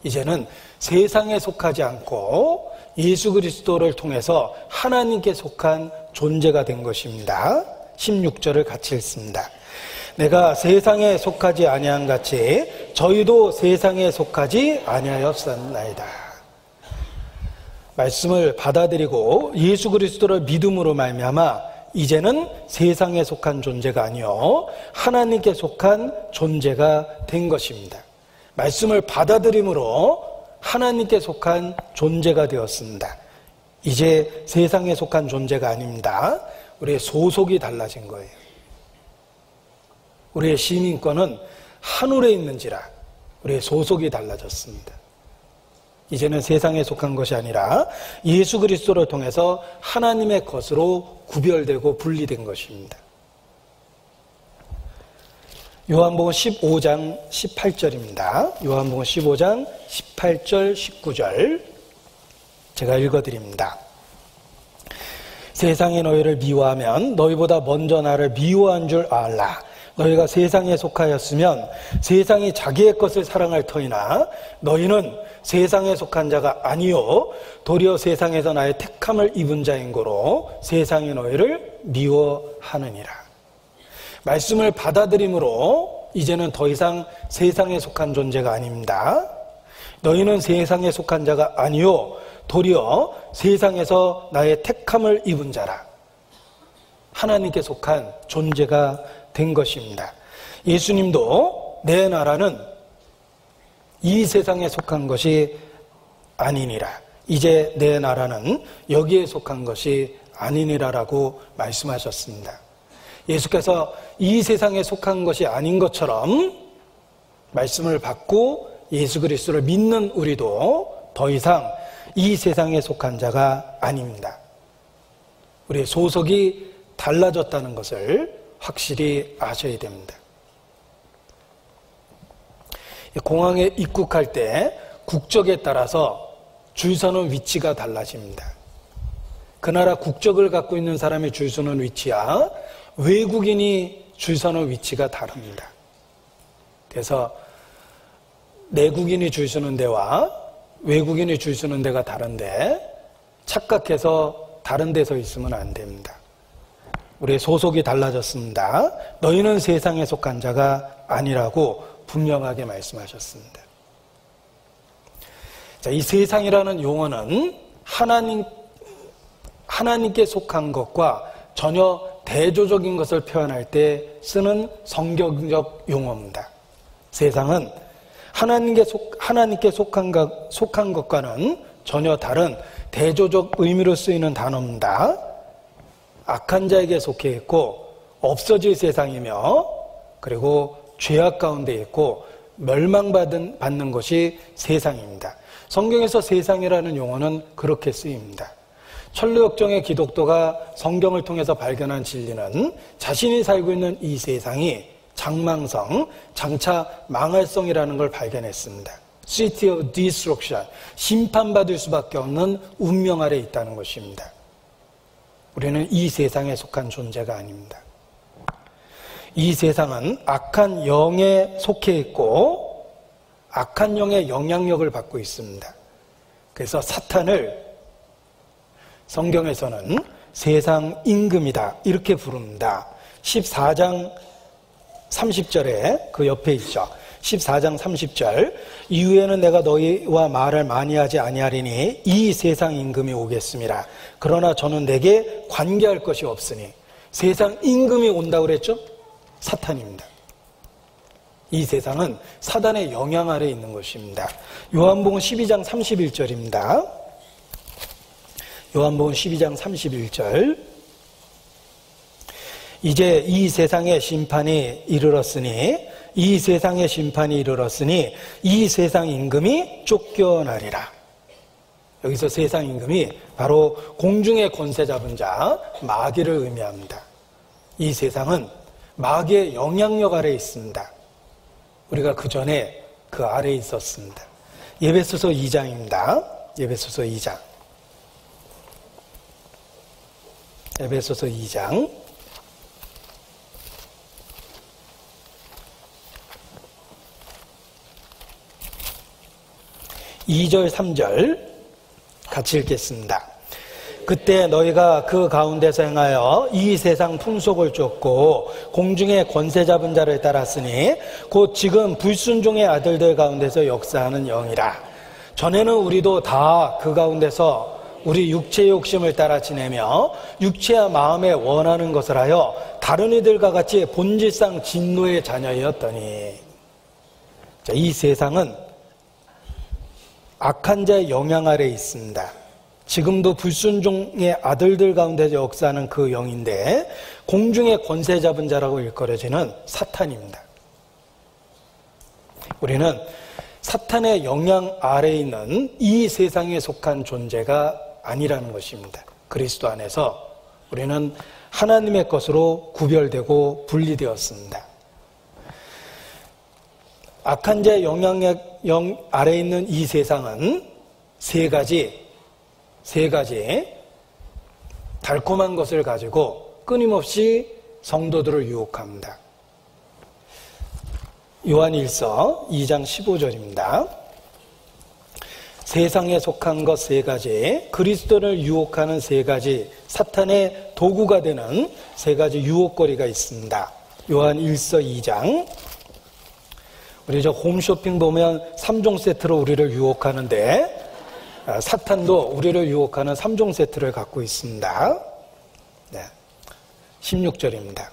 이제는 세상에 속하지 않고 예수 그리스도를 통해서 하나님께 속한 존재가 된 것입니다. 16절을 같이 읽습니다. 내가 세상에 속하지 아니함 같이 저희도 세상에 속하지 아니하였사나이다. 말씀을 받아들이고 예수 그리스도를 믿음으로 말미암아 이제는 세상에 속한 존재가 아니요 하나님께 속한 존재가 된 것입니다. 말씀을 받아들임으로 하나님께 속한 존재가 되었습니다. 이제 세상에 속한 존재가 아닙니다. 우리의 소속이 달라진 거예요. 우리의 시민권은 하늘에 있는지라 우리의 소속이 달라졌습니다. 이제는 세상에 속한 것이 아니라 예수 그리스도를 통해서 하나님의 것으로 구별되고 분리된 것입니다. 요한복음 15장 18절입니다. 요한복음 15장 18절 19절 제가 읽어드립니다. 세상이 너희를 미워하면 너희보다 먼저 나를 미워한 줄 알라. 너희가 세상에 속하였으면 세상이 자기의 것을 사랑할 터이나 너희는 세상에 속한 자가 아니요 도리어 세상에서 나의 택함을 입은 자인 고로 세상이 너희를 미워하느니라. 말씀을 받아들임으로 이제는 더 이상 세상에 속한 존재가 아닙니다. 너희는 세상에 속한 자가 아니요 도리어 세상에서 나의 택함을 입은 자라. 하나님께 속한 존재가 된 것입니다. 예수님도 내 나라는 이 세상에 속한 것이 아니니라. 이제 내 나라는 여기에 속한 것이 아니니라라고 말씀하셨습니다. 예수께서 이 세상에 속한 것이 아닌 것처럼 말씀을 받고 예수 그리스도를 믿는 우리도 더 이상 이 세상에 속한 자가 아닙니다. 우리의 소속이 달라졌다는 것을 확실히 아셔야 됩니다. 공항에 입국할 때 국적에 따라서 줄 서는 위치가 달라집니다. 그 나라 국적을 갖고 있는 사람이 줄 서는 위치야 외국인이 줄 서는 위치가 다릅니다. 그래서 내국인이 줄 서는 데와 외국인이 줄 서는 데가 다른데 착각해서 다른 데 서 있으면 안 됩니다. 우리의 소속이 달라졌습니다. 너희는 세상에 속한 자가 아니라고 분명하게 말씀하셨습니다. 자, 이 세상이라는 용어는 하나님께 속한 것과 전혀 대조적인 것을 표현할 때 쓰는 성경적 용어입니다. 세상은 하나님께 속한 것과는 전혀 다른 대조적 의미로 쓰이는 단어입니다. 악한 자에게 속해 있고 없어질 세상이며 그리고 죄악 가운데 있고 멸망받는 것이 세상입니다. 성경에서 세상이라는 용어는 그렇게 쓰입니다. 천루역정의 기독도가 성경을 통해서 발견한 진리는 자신이 살고 있는 이 세상이 장망성, 장차 망할성이라는 걸 발견했습니다. City of Destruction, 심판받을 수밖에 없는 운명 아래 있다는 것입니다. 우리는 이 세상에 속한 존재가 아닙니다. 이 세상은 악한 영에 속해 있고 악한 영의 영향력을 받고 있습니다. 그래서 사탄을 성경에서는 세상 임금이다 이렇게 부릅니다. 14장 30절에 그 옆에 있죠. 14장 30절 이후에는 내가 너희와 말을 많이 하지 아니하리니 이 세상 임금이 오겠습니다. 그러나 저는 내게 관계할 것이 없으니 세상 임금이 온다고 그랬죠? 사탄입니다. 이 세상은 사단의 영향 아래 있는 것입니다. 요한복음 12장 31절입니다. 요한복음 12장 31절 이제 이 세상의 심판이 이르렀으니 이 세상의 심판이 이르렀으니 이 세상 임금이 쫓겨나리라. 여기서 세상 임금이 바로 공중의 권세 잡은 자 마귀를 의미합니다. 이 세상은 마귀의 영향력 아래에 있습니다. 우리가 그 전에 그 아래에 있었습니다. 에베소서 2장입니다. 에베소서 2장 에베소서 2장 2절 3절 같이 읽겠습니다. 그때 너희가 그 가운데서 행하여 이 세상 풍속을 쫓고 공중의 권세 잡은 자를 따랐으니 곧 지금 불순종의 아들들 가운데서 역사하는 영이라. 전에는 우리도 다 그 가운데서 우리 육체의 욕심을 따라 지내며 육체와 마음에 원하는 것을 하여 다른 이들과 같이 본질상 진노의 자녀였더니. 이 세상은 악한 자의 영향 아래에 있습니다. 지금도 불순종의 아들들 가운데서 역사하는 그 영인데 공중의 권세 잡은 자라고 일컬어지는 사탄입니다. 우리는 사탄의 영향 아래에 있는 이 세상에 속한 존재가 아니라는 것입니다. 그리스도 안에서 우리는 하나님의 것으로 구별되고 분리되었습니다. 악한 자의 영향력 아래에 있는 이 세상은 세 가지 달콤한 것을 가지고 끊임없이 성도들을 유혹합니다. 요한일서 2장 15절입니다. 세상에 속한 것 세 가지, 그리스도를 유혹하는 세 가지, 사탄의 도구가 되는 세 가지 유혹거리가 있습니다. 요한일서 2장. 우리 홈쇼핑 보면 3종 세트로 우리를 유혹하는데 사탄도 우리를 유혹하는 3종 세트를 갖고 있습니다. 16절입니다.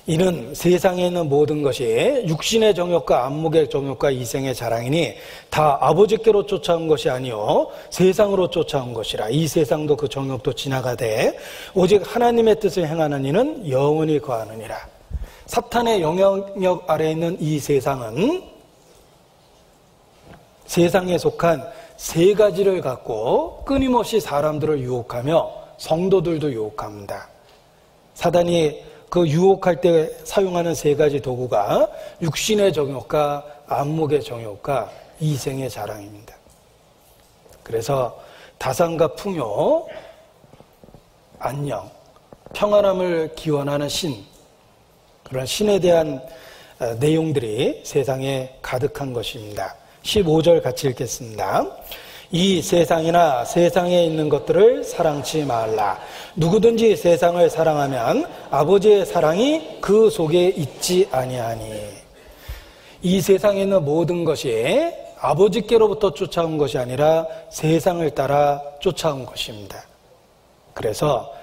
이는 세상에 있는 모든 것이 육신의 정욕과 안목의 정욕과 이생의 자랑이니 다 아버지께로 쫓아온 것이 아니요 세상으로 쫓아온 것이라. 이 세상도 그 정욕도 지나가되 오직 하나님의 뜻을 행하는 이는 영원히 거하느니라. 사탄의 영향력 아래에 있는 이 세상은 세상에 속한 세 가지를 갖고 끊임없이 사람들을 유혹하며 성도들도 유혹합니다. 사단이 그 유혹할 때 사용하는 세 가지 도구가 육신의 정욕과 안목의 정욕과 이생의 자랑입니다. 그래서 다산과 풍요, 안녕, 평안함을 기원하는 신, 그런 신에 대한 내용들이 세상에 가득한 것입니다. 15절 같이 읽겠습니다. 이 세상이나 세상에 있는 것들을 사랑치 말라. 누구든지 세상을 사랑하면 아버지의 사랑이 그 속에 있지 아니하니. 이 세상에 있는 모든 것이 아버지께로부터 쫓아온 것이 아니라 세상을 따라 쫓아온 것입니다. 그래서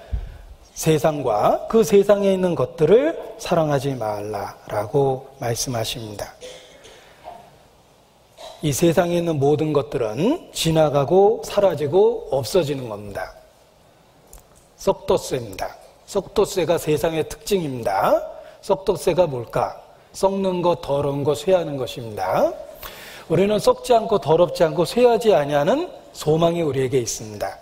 세상과 그 세상에 있는 것들을 사랑하지 말라라고 말씀하십니다. 이 세상에 있는 모든 것들은 지나가고 사라지고 없어지는 겁니다. 썩도쇠입니다. 썩도쇠가 세상의 특징입니다. 썩도쇠가 뭘까? 썩는 것, 더러운 것, 쇠하는 것입니다. 우리는 썩지 않고 더럽지 않고 쇠하지 아니하는 소망이 우리에게 있습니다.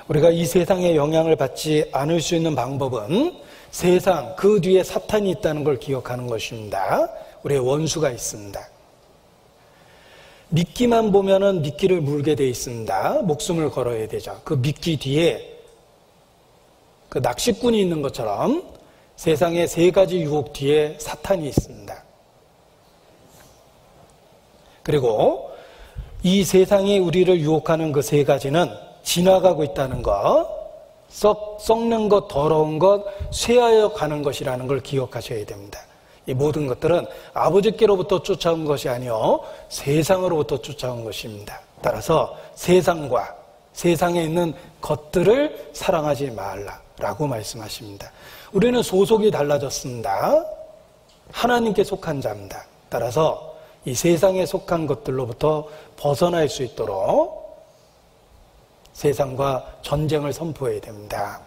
우리가 이 세상의 영향을 받지 않을 수 있는 방법은 세상 그 뒤에 사탄이 있다는 걸 기억하는 것입니다. 우리의 원수가 있습니다. 미끼만 보면은 미끼를 물게 돼 있습니다. 목숨을 걸어야 되죠. 그 미끼 뒤에 그 낚시꾼이 있는 것처럼 세상의 세 가지 유혹 뒤에 사탄이 있습니다. 그리고 이 세상이 우리를 유혹하는 그 세 가지는 지나가고 있다는 것, 썩는 것, 더러운 것, 쇠하여 가는 것이라는 걸 기억하셔야 됩니다. 이 모든 것들은 아버지께로부터 쫓아온 것이 아니요 세상으로부터 쫓아온 것입니다. 따라서 세상과 세상에 있는 것들을 사랑하지 말라라고 말씀하십니다. 우리는 소속이 달라졌습니다. 하나님께 속한 자입니다. 따라서 이 세상에 속한 것들로부터 벗어날 수 있도록 세상과 전쟁을 선포해야 됩니다.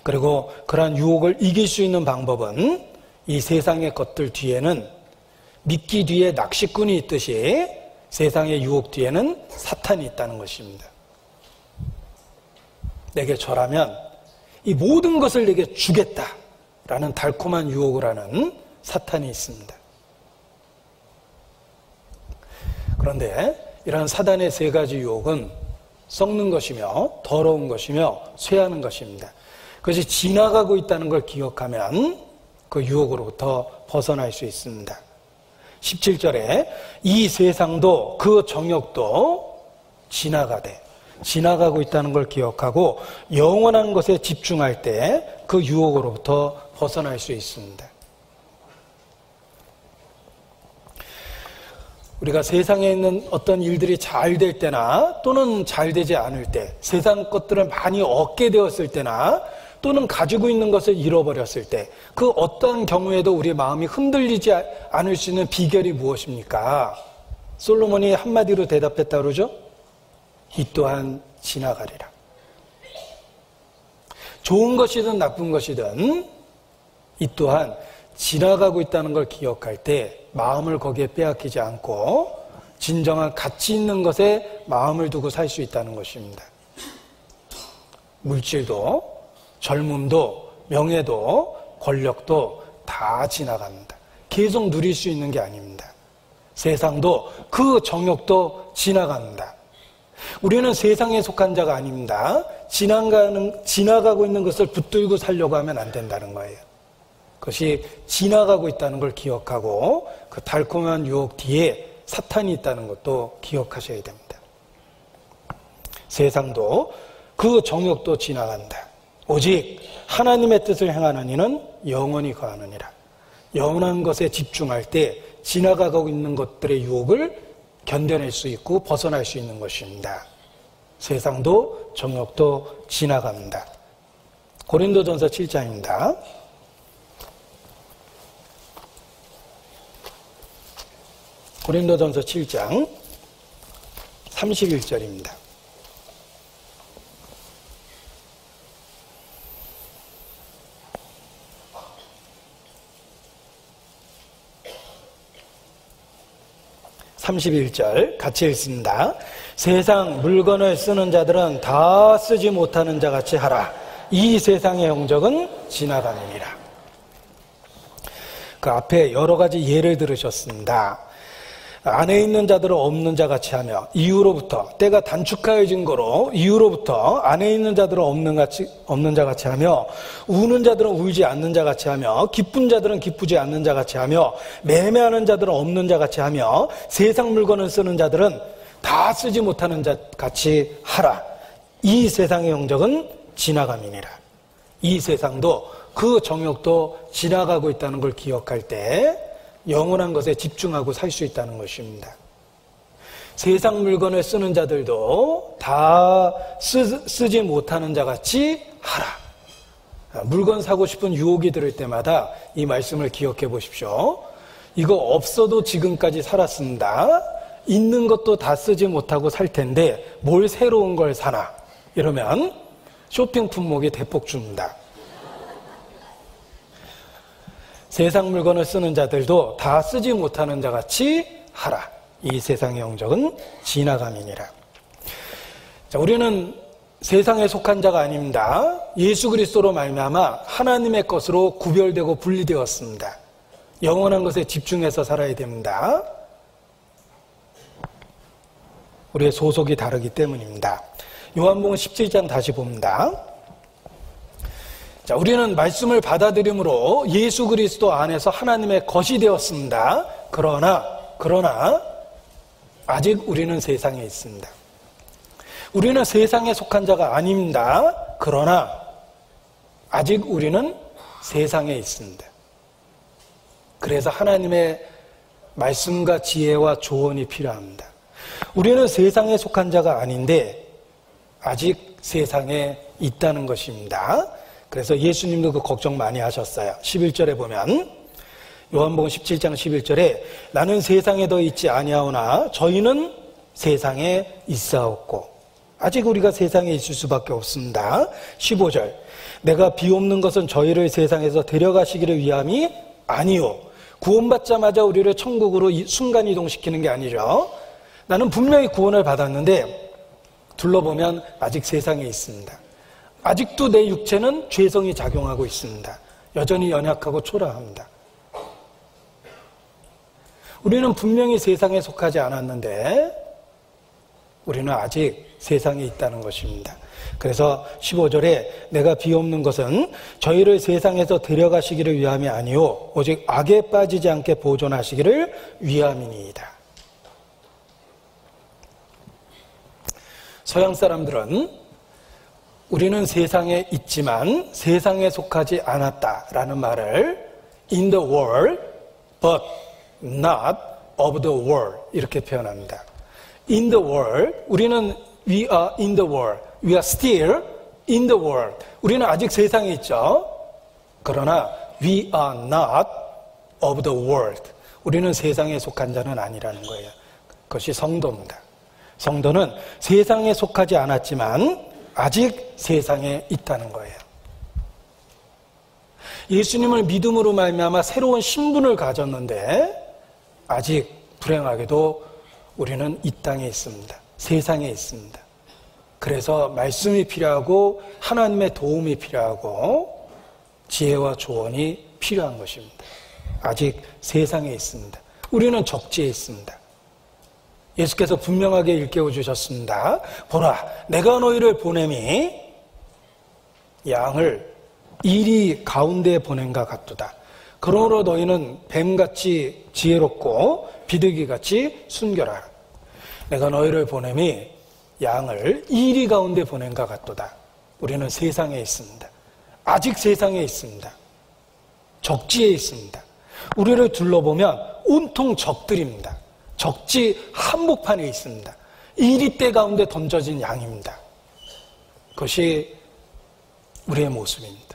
그리고 그러한 유혹을 이길 수 있는 방법은 이 세상의 것들 뒤에는 미끼 뒤에 낚시꾼이 있듯이 세상의 유혹 뒤에는 사탄이 있다는 것입니다. 내게 절하면 이 모든 것을 내게 주겠다라는 달콤한 유혹을 하는 사탄이 있습니다. 그런데 이러한 사단의 세 가지 유혹은 썩는 것이며 더러운 것이며 쇠하는 것입니다. 그것이 지나가고 있다는 걸 기억하면 그 유혹으로부터 벗어날 수 있습니다. 17절에 이 세상도 그 정욕도 지나가고 있다는 걸 기억하고 영원한 것에 집중할 때 그 유혹으로부터 벗어날 수 있습니다. 우리가 세상에 있는 어떤 일들이 잘 될 때나 또는 잘 되지 않을 때, 세상 것들을 많이 얻게 되었을 때나 또는 가지고 있는 것을 잃어버렸을 때, 그 어떠한 경우에도 우리 마음이 흔들리지 않을 수 있는 비결이 무엇입니까? 솔로몬이 한마디로 대답했다 그러죠? 이 또한 지나가리라. 좋은 것이든 나쁜 것이든 이 또한 지나가고 있다는 걸 기억할 때 마음을 거기에 빼앗기지 않고 진정한 가치 있는 것에 마음을 두고 살 수 있다는 것입니다. 물질도 젊음도 명예도 권력도 다 지나갑니다. 계속 누릴 수 있는 게 아닙니다. 세상도 그 정욕도 지나갑니다. 우리는 세상에 속한 자가 아닙니다. 지나가고 있는 것을 붙들고 살려고 하면 안 된다는 거예요. 그것이 지나가고 있다는 걸 기억하고 그 달콤한 유혹 뒤에 사탄이 있다는 것도 기억하셔야 됩니다. 세상도 그 정욕도 지나간다. 오직 하나님의 뜻을 행하는 이는 영원히 거하느니라. 영원한 것에 집중할 때 지나가고 있는 것들의 유혹을 견뎌낼 수 있고 벗어날 수 있는 것입니다. 세상도 정욕도 지나갑니다. 고린도전서 7장입니다. 고린도전서 7장 31절입니다. (31절) 같이 읽습니다. 세상 물건을 쓰는 자들은 다 쓰지 못하는 자같이 하라. 이 세상의 영적은 지나가느니라. 그 앞에 여러 가지 예를 들으셨습니다. 안에 있는 자들은 없는 자같이 하며 이후로부터 때가 단축하여진 거로 이후로부터 안에 있는 자들은 없는 자같이 하며 우는 자들은 울지 않는 자같이 하며 기쁜 자들은 기쁘지 않는 자같이 하며 매매하는 자들은 없는 자같이 하며 세상 물건을 쓰는 자들은 다 쓰지 못하는 자같이 하라. 이 세상의 영적은 지나감이니라. 이 세상도 그 정욕도 지나가고 있다는 걸 기억할 때 영원한 것에 집중하고 살 수 있다는 것입니다. 세상 물건을 쓰는 자들도 다 쓰지 못하는 자같이 하라. 물건 사고 싶은 유혹이 들을 때마다 이 말씀을 기억해 보십시오. 이거 없어도 지금까지 살았습니다. 있는 것도 다 쓰지 못하고 살 텐데 뭘 새로운 걸 사나? 이러면 쇼핑 품목이 대폭 줍니다. 세상 물건을 쓰는 자들도 다 쓰지 못하는 자같이 하라. 이 세상의 영적은 지나감이니라. 자, 우리는 세상에 속한 자가 아닙니다. 예수 그리스도로 말미암아 하나님의 것으로 구별되고 분리되었습니다. 영원한 것에 집중해서 살아야 됩니다. 우리의 소속이 다르기 때문입니다. 요한복음 17장 다시 봅니다. 자, 우리는 말씀을 받아들임으로 예수 그리스도 안에서 하나님의 것이 되었습니다. 그러나 아직 우리는 세상에 있습니다. 우리는 세상에 속한 자가 아닙니다. 그러나 아직 우리는 세상에 있습니다. 그래서 하나님의 말씀과 지혜와 조언이 필요합니다. 우리는 세상에 속한 자가 아닌데 아직 세상에 있다는 것입니다. 그래서 예수님도 그 걱정 많이 하셨어요. 11절에 보면 요한복음 17장 11절에 나는 세상에 더 있지 아니하오나 저희는 세상에 있사옵고. 아직 우리가 세상에 있을 수밖에 없습니다. 15절 내가 비옵는 것은 저희를 세상에서 데려가시기를 위함이 아니요 구원받자마자 우리를 천국으로 순간이동시키는 게 아니죠. 나는 분명히 구원을 받았는데 둘러보면 아직 세상에 있습니다. 아직도 내 육체는 죄성이 작용하고 있습니다. 여전히 연약하고 초라합니다. 우리는 분명히 세상에 속하지 않았는데 우리는 아직 세상에 있다는 것입니다. 그래서 15절에 내가 비옵는 것은 저희를 세상에서 데려가시기를 위함이 아니요 오직 악에 빠지지 않게 보존하시기를 위함이니이다. 서양 사람들은 우리는 세상에 있지만 세상에 속하지 않았다라는 말을 in the world but not of the world 이렇게 표현합니다. in the world, 우리는 we are in the world, we are still in the world. 우리는 아직 세상에 있죠. 그러나 we are not of the world. 우리는 세상에 속한 자는 아니라는 거예요. 그것이 성도입니다. 성도는 세상에 속하지 않았지만 아직 세상에 있다는 거예요. 예수님을 믿음으로 말미암아 새로운 신분을 가졌는데 아직 불행하게도 우리는 이 땅에 있습니다. 세상에 있습니다. 그래서 말씀이 필요하고 하나님의 도움이 필요하고 지혜와 조언이 필요한 것입니다. 아직 세상에 있습니다. 우리는 적지에 있습니다. 예수께서 분명하게 일깨워 주셨습니다. 보라, 내가 너희를 보냄이 양을 이리 가운데에 보낸가 같도다. 그러므로 너희는 뱀같이 지혜롭고 비둘기같이 순결하라. 내가 너희를 보냄이 양을 이리 가운데 보낸가 같도다. 우리는 세상에 있습니다. 아직 세상에 있습니다. 적지에 있습니다. 우리를 둘러보면 온통 적들입니다. 적지 한복판에 있습니다. 이리떼 가운데 던져진 양입니다. 그것이 우리의 모습입니다.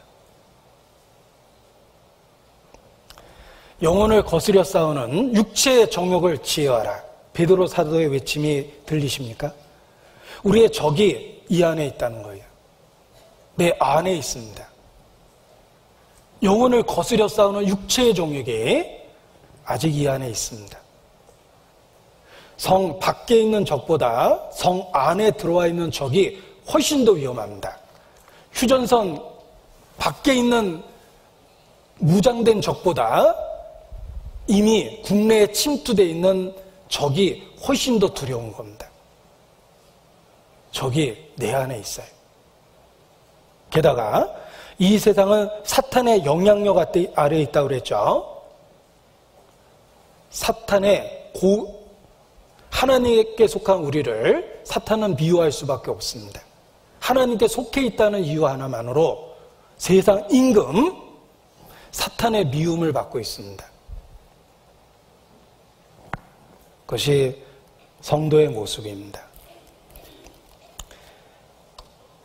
영혼을 거스려 싸우는 육체의 정욕을 제어하라. 베드로 사도의 외침이 들리십니까? 우리의 적이 이 안에 있다는 거예요. 내 안에 있습니다. 영혼을 거스려 싸우는 육체의 정욕이 아직 이 안에 있습니다. 성 밖에 있는 적보다 성 안에 들어와 있는 적이 훨씬 더 위험합니다. 휴전선 밖에 있는 무장된 적보다 이미 국내에 침투되어 있는 적이 훨씬 더 두려운 겁니다. 적이 내 안에 있어요. 게다가 이 세상은 사탄의 영향력 아래에 있다고 그랬죠. 사탄의 하나님께 속한 우리를 사탄은 미워할 수밖에 없습니다. 하나님께 속해 있다는 이유 하나만으로 세상 임금 사탄의 미움을 받고 있습니다. 그것이 성도의 모습입니다.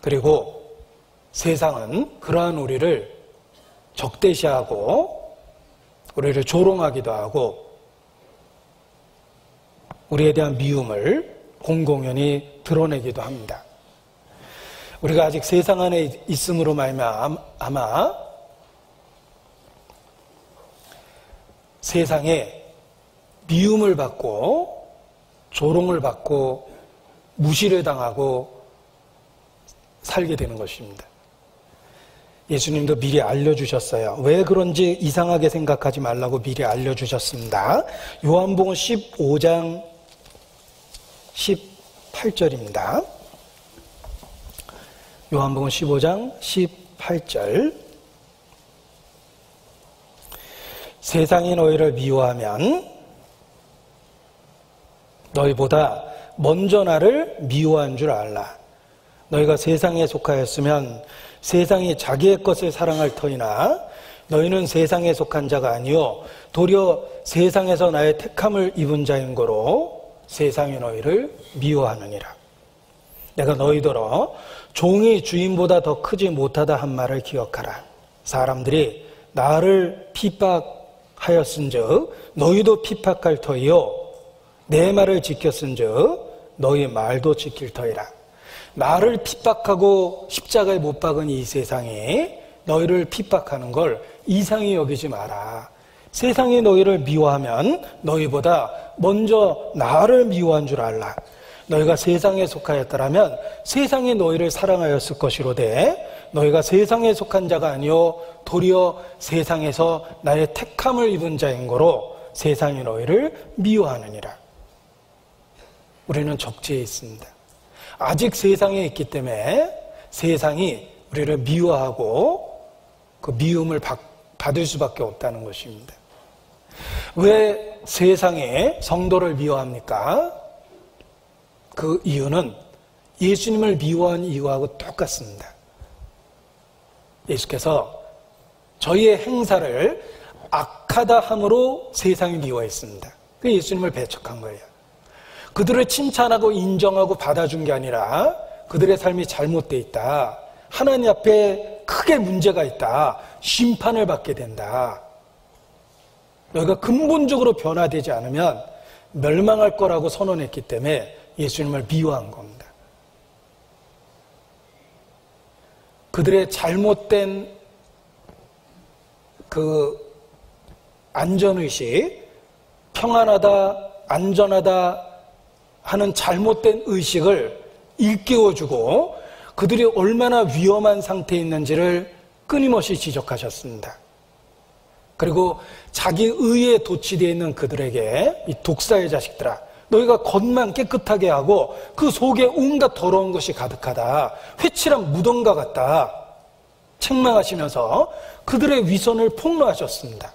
그리고 세상은 그러한 우리를 적대시하고 우리를 조롱하기도 하고 우리에 대한 미움을 공공연히 드러내기도 합니다. 우리가 아직 세상 안에 있음으로 말미암아 세상에 미움을 받고 조롱을 받고 무시를 당하고 살게 되는 것입니다. 예수님도 미리 알려주셨어요. 왜 그런지 이상하게 생각하지 말라고 미리 알려주셨습니다. 요한복음 15장 18절입니다. 요한복음 15장 18절. 세상이 너희를 미워하면 너희보다 먼저 나를 미워한 줄 알라. 너희가 세상에 속하였으면 세상이 자기의 것을 사랑할 터이나 너희는 세상에 속한 자가 아니요 도리어 세상에서 나의 택함을 입은 자인 거로 세상이 너희를 미워하느니라. 내가 너희더러 종이 주인보다 더 크지 못하다 한 말을 기억하라. 사람들이 나를 핍박하였은즉 너희도 핍박할 터이요 내 말을 지켰은즉 너희 말도 지킬 터이라. 나를 핍박하고 십자가에 못 박은 이 세상에 너희를 핍박하는 걸 이상히 여기지 마라. 세상이 너희를 미워하면 너희보다 먼저 나를 미워한 줄 알라. 너희가 세상에 속하였더라면 세상이 너희를 사랑하였을 것이로되 너희가 세상에 속한 자가 아니요 도리어 세상에서 나의 택함을 입은 자인 거로 세상이 너희를 미워하느니라. 우리는 적지에 있습니다. 아직 세상에 있기 때문에 세상이 우리를 미워하고 그 미움을 받을 수밖에 없다는 것입니다. 왜 세상에 성도를 미워합니까? 그 이유는 예수님을 미워한 이유하고 똑같습니다. 예수께서 저희의 행사를 악하다 함으로 세상이 미워했습니다. 그 예수님을 배척한 거예요. 그들을 칭찬하고 인정하고 받아준 게 아니라 그들의 삶이 잘못되어 있다. 하나님 앞에 크게 문제가 있다. 심판을 받게 된다. 너희가 근본적으로 변화되지 않으면 멸망할 거라고 선언했기 때문에 예수님을 미워한 겁니다. 그들의 잘못된 그 안전의식, 평안하다, 안전하다 하는 잘못된 의식을 일깨워주고 그들이 얼마나 위험한 상태에 있는지를 끊임없이 지적하셨습니다. 그리고 자기 의에 도취되어 있는 그들에게 이 독사의 자식들아, 너희가 겉만 깨끗하게 하고 그 속에 온갖 더러운 것이 가득하다. 회칠한 무덤과 같다. 책망하시면서 그들의 위선을 폭로하셨습니다.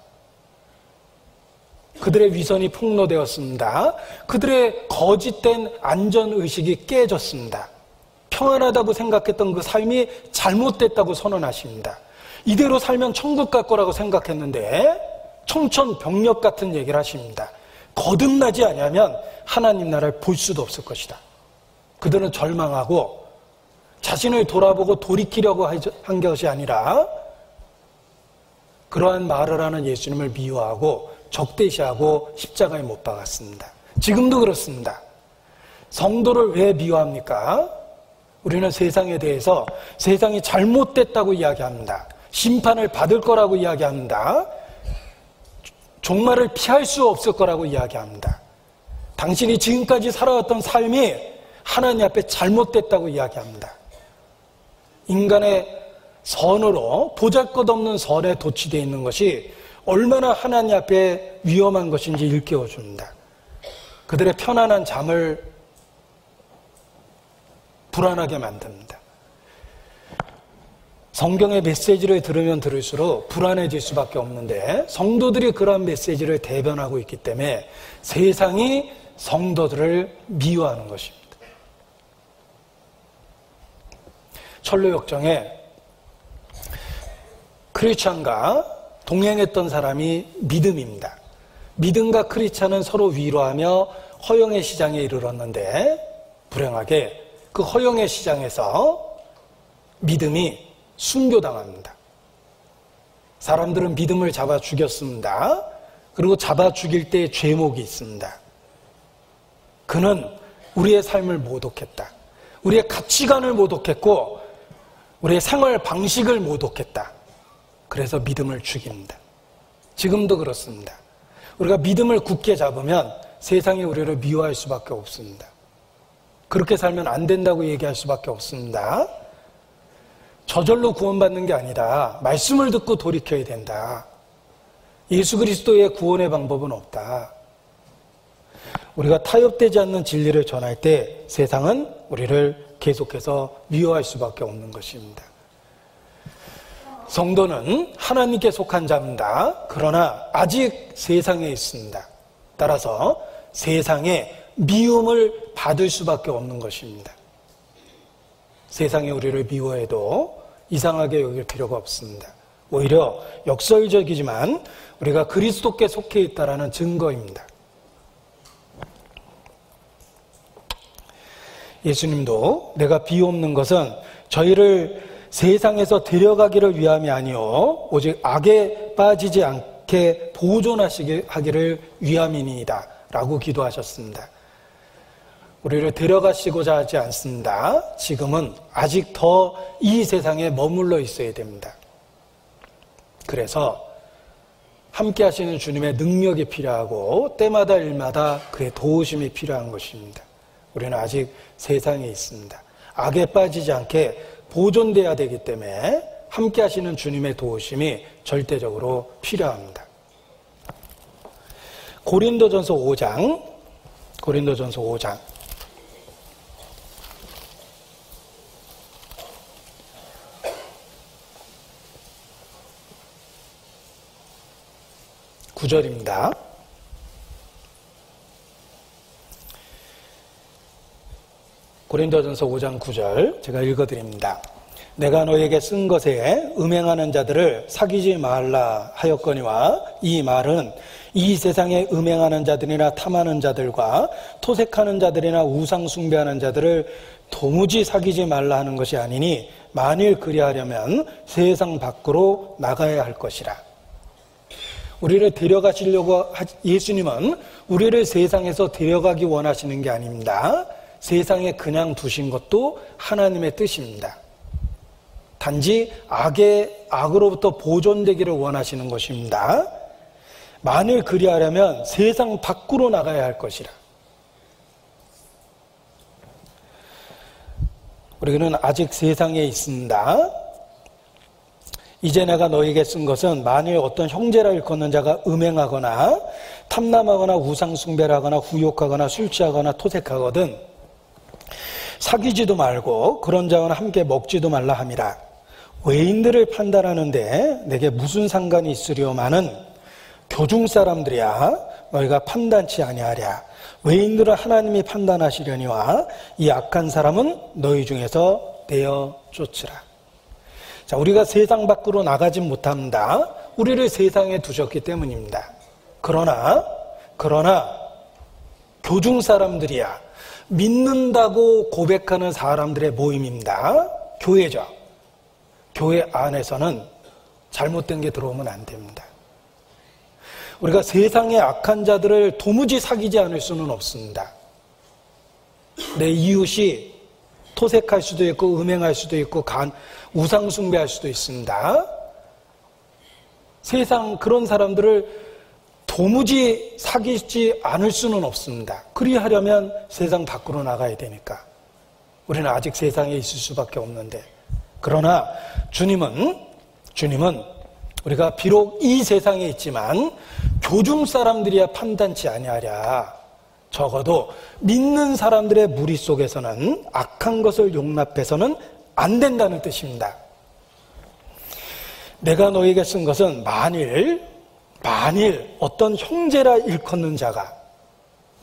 그들의 위선이 폭로되었습니다. 그들의 거짓된 안전의식이 깨졌습니다. 평안하다고 생각했던 그 삶이 잘못됐다고 선언하십니다. 이대로 살면 천국 갈 거라고 생각했는데 청천벽력 같은 얘기를 하십니다. 거듭나지 않으면 하나님 나라를 볼 수도 없을 것이다. 그들은 절망하고 자신을 돌아보고 돌이키려고 한 것이 아니라 그러한 말을 하는 예수님을 미워하고 적대시하고 십자가에 못 박았습니다. 지금도 그렇습니다. 성도를 왜 미워합니까? 우리는 세상에 대해서 세상이 잘못됐다고 이야기합니다. 심판을 받을 거라고 이야기합니다. 종말을 피할 수 없을 거라고 이야기합니다. 당신이 지금까지 살아왔던 삶이 하나님 앞에 잘못됐다고 이야기합니다. 인간의 선으로 보잘것없는 선에 도취되어 있는 것이 얼마나 하나님 앞에 위험한 것인지 일깨워줍니다. 그들의 편안한 잠을 불안하게 만듭니다. 성경의 메시지를 들으면 들을수록 불안해질 수밖에 없는데 성도들이 그러한 메시지를 대변하고 있기 때문에 세상이 성도들을 미워하는 것입니다. 철로역정에 크리스찬과 동행했던 사람이 믿음입니다. 믿음과 크리스찬은 서로 위로하며 허영의 시장에 이르렀는데 불행하게 그 허영의 시장에서 믿음이 순교당합니다. 사람들은 믿음을 잡아 죽였습니다. 그리고 잡아 죽일 때의 죄목이 있습니다. 그는 우리의 삶을 모독했다. 우리의 가치관을 모독했고 우리의 생활 방식을 모독했다. 그래서 믿음을 죽입니다. 지금도 그렇습니다. 우리가 믿음을 굳게 잡으면 세상이 우리를 미워할 수밖에 없습니다. 그렇게 살면 안 된다고 얘기할 수밖에 없습니다. 저절로 구원받는 게 아니다. 말씀을 듣고 돌이켜야 된다. 예수 그리스도의 구원의 방법은 없다. 우리가 타협되지 않는 진리를 전할 때 세상은 우리를 계속해서 미워할 수밖에 없는 것입니다. 성도는 하나님께 속한 자입니다. 그러나 아직 세상에 있습니다. 따라서 세상에 미움을 받을 수밖에 없는 것입니다. 세상이 우리를 미워해도 이상하게 여길 필요가 없습니다. 오히려 역설적이지만 우리가 그리스도께 속해 있다는 증거입니다. 예수님도 내가 비옵는 것은 저희를 세상에서 데려가기를 위함이 아니요 오직 악에 빠지지 않게 보존하기를 위함이니이다 라고 기도하셨습니다. 우리를 데려가시고자 하지 않습니다. 지금은 아직 더 이 세상에 머물러 있어야 됩니다. 그래서 함께 하시는 주님의 능력이 필요하고 때마다 일마다 그의 도우심이 필요한 것입니다. 우리는 아직 세상에 있습니다. 악에 빠지지 않게 보존돼야 되기 때문에 함께 하시는 주님의 도우심이 절대적으로 필요합니다. 고린도전서 5장 9절입니다. 고린도전서 5장 9절 제가 읽어드립니다. 내가 너에게 쓴 것에 음행하는 자들을 사귀지 말라 하였거니와 이 말은 이 세상에 음행하는 자들이나 탐하는 자들과 토색하는 자들이나 우상 숭배하는 자들을 도무지 사귀지 말라 하는 것이 아니니 만일 그리하려면 세상 밖으로 나가야 할 것이라. 우리를 데려가시려고 예수님은 우리를 세상에서 데려가기 원하시는 게 아닙니다. 세상에 그냥 두신 것도 하나님의 뜻입니다. 단지 악으로부터 보존되기를 원하시는 것입니다. 만일 그리하려면 세상 밖으로 나가야 할 것이라. 우리는 아직 세상에 있습니다. 이제 내가 너에게 쓴 것은 만일 어떤 형제라 일컫는 자가 음행하거나 탐남하거나 우상숭배하거나 후욕하거나 술 취하거나 토색하거든 사귀지도 말고 그런 자와는 함께 먹지도 말라 함이라. 외인들을 판단하는데 내게 무슨 상관이 있으려마는 교중 사람들이야 너희가 판단치 아니하랴. 외인들은 하나님이 판단하시려니와 이 악한 사람은 너희 중에서 내어 쫓으라. 자, 우리가 세상 밖으로 나가진 못합니다. 우리를 세상에 두셨기 때문입니다. 그러나 교중 사람들이야 믿는다고 고백하는 사람들의 모임입니다. 교회죠. 교회 안에서는 잘못된 게 들어오면 안 됩니다. 우리가 세상의 악한 자들을 도무지 사귀지 않을 수는 없습니다. 내 이웃이 토색할 수도 있고 음행할 수도 있고 우상 숭배할 수도 있습니다. 세상 그런 사람들을 도무지 사귀지 않을 수는 없습니다. 그리하려면 세상 밖으로 나가야 되니까. 우리는 아직 세상에 있을 수밖에 없는데. 그러나 주님은 우리가 비록 이 세상에 있지만 교중 사람들이야 판단치 아니하랴. 적어도 믿는 사람들의 무리 속에서는 악한 것을 용납해서는 안 된다는 뜻입니다. 내가 너에게 쓴 것은 만일 어떤 형제라 일컫는 자가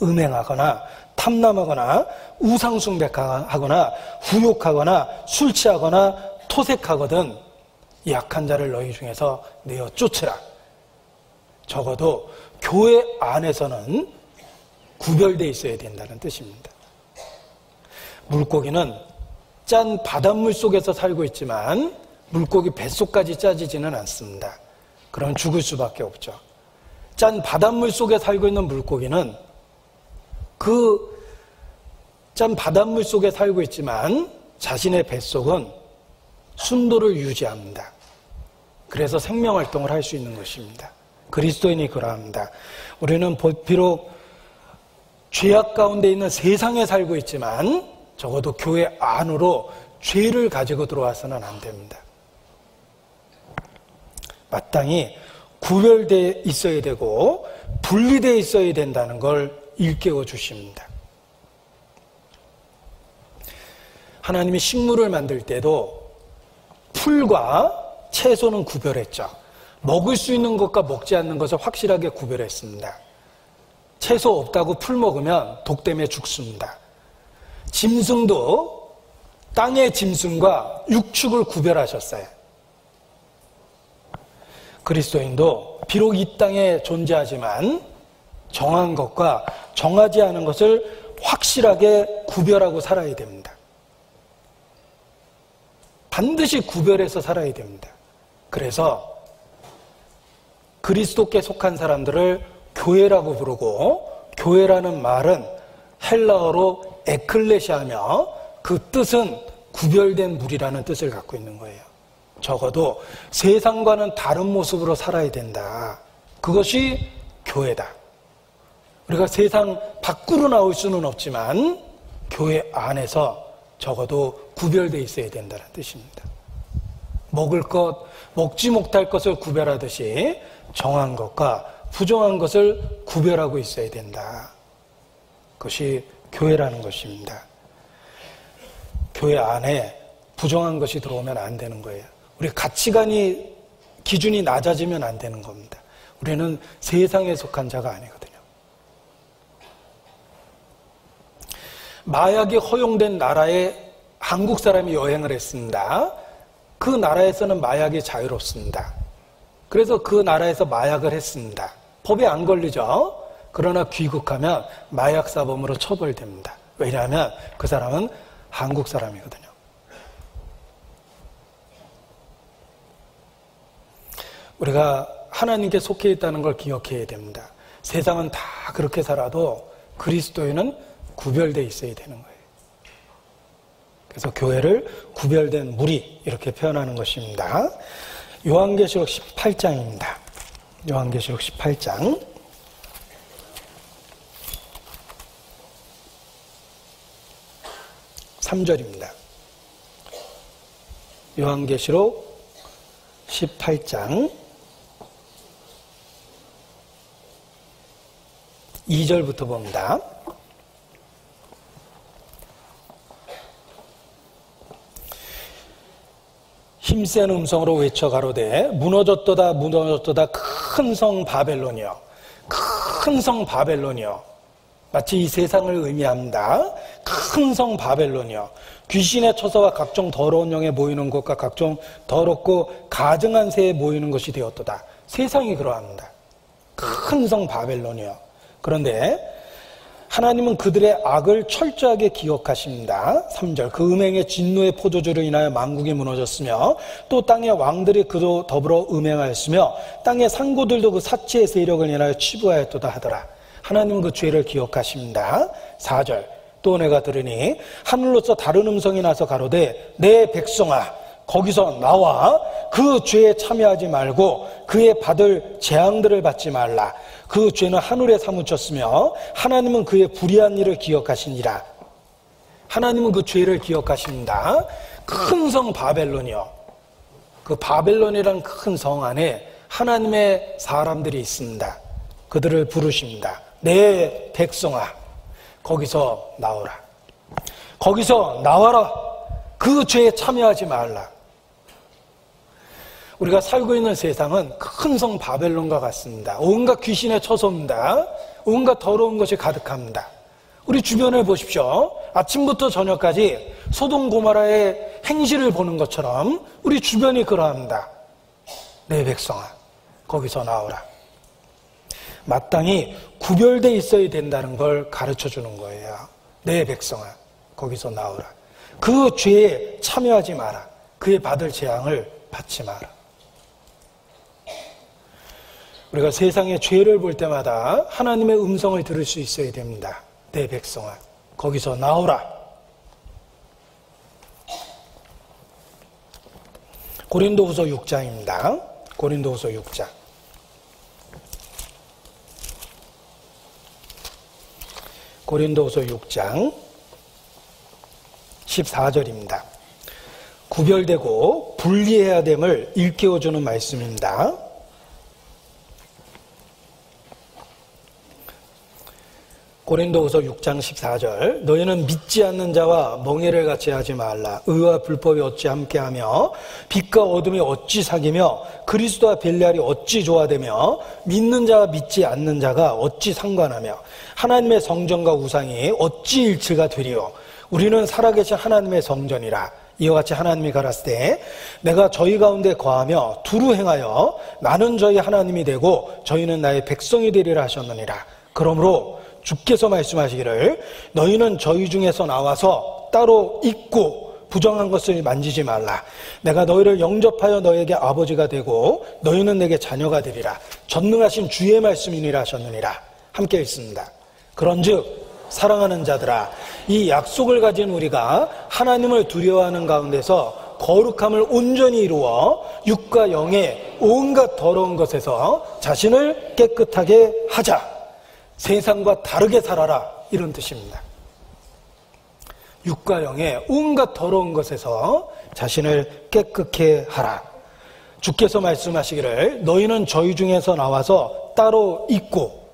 음행하거나 탐남하거나 우상숭배하거나 후욕하거나 술 취하거나 토색하거든 이 악한 자를 너희 중에서 내어 쫓으라. 적어도 교회 안에서는 구별되어 있어야 된다는 뜻입니다. 물고기는 짠 바닷물 속에서 살고 있지만 물고기 뱃속까지 짜지지는 않습니다. 그럼 죽을 수밖에 없죠. 짠 바닷물 속에 살고 있는 물고기는 그 짠 바닷물 속에 살고 있지만 자신의 뱃속은 순도를 유지합니다. 그래서 생명활동을 할 수 있는 것입니다. 그리스도인이 그러합니다. 우리는 비록 죄악 가운데 있는 세상에 살고 있지만 적어도 교회 안으로 죄를 가지고 들어와서는 안 됩니다. 마땅히 구별되어 있어야 되고 분리되어 있어야 된다는 걸 일깨워 주십니다. 하나님이 식물을 만들 때도 풀과 채소는 구별했죠. 먹을 수 있는 것과 먹지 않는 것을 확실하게 구별했습니다. 채소 없다고 풀 먹으면 독 때문에 죽습니다. 짐승도 땅의 짐승과 육축을 구별하셨어요. 그리스도인도 비록 이 땅에 존재하지만 정한 것과 정하지 않은 것을 확실하게 구별하고 살아야 됩니다. 반드시 구별해서 살아야 됩니다. 그래서 그리스도께 속한 사람들을 교회라고 부르고 교회라는 말은 헬라어로 에클레시아며 그 뜻은 구별된 무리라는 뜻을 갖고 있는 거예요. 적어도 세상과는 다른 모습으로 살아야 된다. 그것이 교회다. 우리가 세상 밖으로 나올 수는 없지만 교회 안에서 적어도 구별되어 있어야 된다는 뜻입니다. 먹을 것, 먹지 못할 것을 구별하듯이 정한 것과 부정한 것을 구별하고 있어야 된다. 그것이 교회라는 것입니다. 교회 안에 부정한 것이 들어오면 안 되는 거예요. 우리 가치관이 기준이 낮아지면 안 되는 겁니다. 우리는 세상에 속한 자가 아니거든요. 마약이 허용된 나라에 한국 사람이 여행을 했습니다. 그 나라에서는 마약이 자유롭습니다. 그래서 그 나라에서 마약을 했습니다. 법에 안 걸리죠. 그러나 귀국하면 마약사범으로 처벌됩니다. 왜냐하면 그 사람은 한국 사람이거든요. 우리가 하나님께 속해 있다는 걸 기억해야 됩니다. 세상은 다 그렇게 살아도 그리스도인은 구별되어 있어야 되는 거예요. 그래서 교회를 구별된 무리 이렇게 표현하는 것입니다. 요한계시록 18장입니다. 요한계시록 18장 3절입니다. 요한계시록 18장 2절부터 봅니다. 힘센 음성으로 외쳐 가로되 무너졌도다 무너졌도다 큰 성 바벨론이여, 큰 성 바벨론이여. 마치 이 세상을 의미합니다. 큰 성 바벨론이여, 귀신의 처소와 각종 더러운 영에 모이는 곳과 각종 더럽고 가증한 새에 모이는 것이 되었도다. 세상이 그러합니다. 큰 성 바벨론이여. 그런데 하나님은 그들의 악을 철저하게 기억하십니다. 3절 그 음행의 진노의 포도주로 인하여 만국이 무너졌으며 또 땅의 왕들이 그도 더불어 음행하였으며 땅의 상고들도 그 사치의 세력을 인하여 치부하였도다 하더라. 하나님은 그 죄를 기억하십니다. 4절 또 내가 들으니 하늘로서 다른 음성이 나서 가로되 내 백성아 거기서 나와 그 죄에 참여하지 말고 그의 받을 재앙들을 받지 말라. 그 죄는 하늘에 사무쳤으며 하나님은 그의 불의한 일을 기억하시니라. 하나님은 그 죄를 기억하십니다. 큰 성 바벨론이요, 그 바벨론이라는 큰 성 안에 하나님의 사람들이 있습니다. 그들을 부르십니다. 내 백성아 거기서 나오라. 거기서 나와라. 그 죄에 참여하지 말라. 우리가 살고 있는 세상은 큰 성 바벨론과 같습니다. 온갖 귀신의 처소입니다. 온갖 더러운 것이 가득합니다. 우리 주변을 보십시오. 아침부터 저녁까지 소돔 고모라의 행실을 보는 것처럼 우리 주변이 그러합니다. 내 백성아 거기서 나오라. 마땅히 구별되어 있어야 된다는 걸 가르쳐 주는 거예요. 내 백성아 거기서 나오라. 그 죄에 참여하지 마라. 그의 받을 재앙을 받지 마라. 우리가 세상의 죄를 볼 때마다 하나님의 음성을 들을 수 있어야 됩니다. 내 백성아 거기서 나오라. 고린도후서 6장입니다. 고린도후서 6장 고린도후서 6장 14절입니다. 구별되고 분리해야 됨을 일깨워주는 말씀입니다. 고린도후서 6장 14절 너희는 믿지 않는 자와 멍에를 같이 하지 말라. 의와 불법이 어찌 함께하며 빛과 어둠이 어찌 사귀며 그리스도와 벨리알이 어찌 조화되며 믿는 자와 믿지 않는 자가 어찌 상관하며 하나님의 성전과 우상이 어찌 일치가 되리요. 우리는 살아계신 하나님의 성전이라. 이와 같이 하나님이 가라사대 때 내가 저희 가운데 거하며 두루 행하여 나는 저희 하나님이 되고 저희는 나의 백성이 되리라 하셨느니라. 그러므로 주께서 말씀하시기를 너희는 저희 중에서 나와서 따로 있고 부정한 것을 만지지 말라. 내가 너희를 영접하여 너에게 아버지가 되고 너희는 내게 자녀가 되리라. 전능하신 주의 말씀이니라 하셨느니라. 함께 읽습니다. 그런즉 사랑하는 자들아 이 약속을 가진 우리가 하나님을 두려워하는 가운데서 거룩함을 온전히 이루어 육과 영의 온갖 더러운 것에서 자신을 깨끗하게 하자. 세상과 다르게 살아라. 이런 뜻입니다. 육과 영의 온갖 더러운 것에서 자신을 깨끗게 하라. 주께서 말씀하시기를 너희는 저희 중에서 나와서 따로 있고,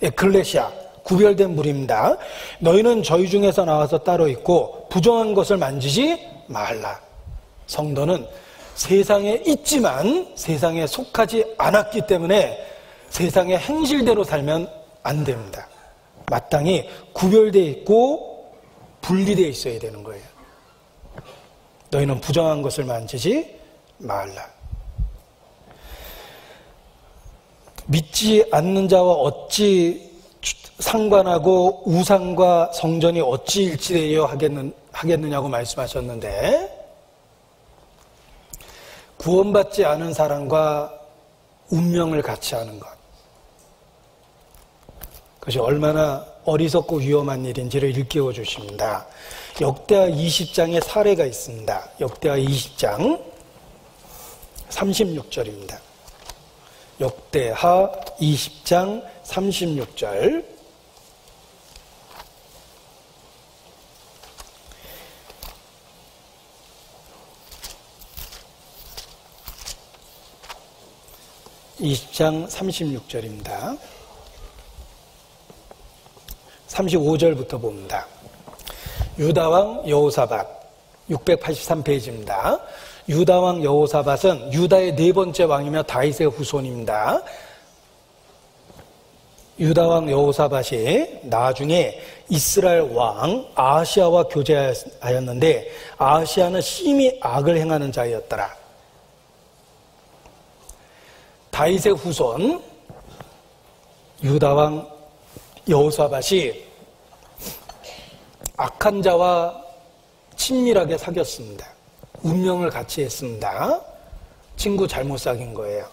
에클레시아 구별된 무리입니다. 너희는 저희 중에서 나와서 따로 있고 부정한 것을 만지지 말라. 성도는 세상에 있지만 세상에 속하지 않았기 때문에 세상의 행실대로 살면 안 됩니다. 마땅히 구별되어 있고 분리되어 있어야 되는 거예요. 너희는 부정한 것을 만지지 말라. 믿지 않는 자와 어찌 상관하고 우상과 성전이 어찌 일치되어 하겠느냐고 말씀하셨는데, 구원받지 않은 사람과 운명을 같이 하는 것, 그것이 얼마나 어리석고 위험한 일인지를 일깨워 주십니다. 역대하 20장에 사례가 있습니다. 역대하 20장 36절입니다. 역대하 20장 36절. (20장) 36절입니다. 35절부터 봅니다. 유다왕 여호사밧 683페이지입니다. 유다왕 여호사밧은 유다의 네 번째 왕이며 다윗의 후손입니다. 유다왕 여호사밧이 나중에 이스라엘 왕 아하시아와 교제하였는데, 아하시아는 심히 악을 행하는 자였더라. 다윗의 후손 유다왕 여호사밧이 악한 자와 친밀하게 사귀었습니다. 운명을 같이 했습니다. 친구 잘못 사귄 거예요.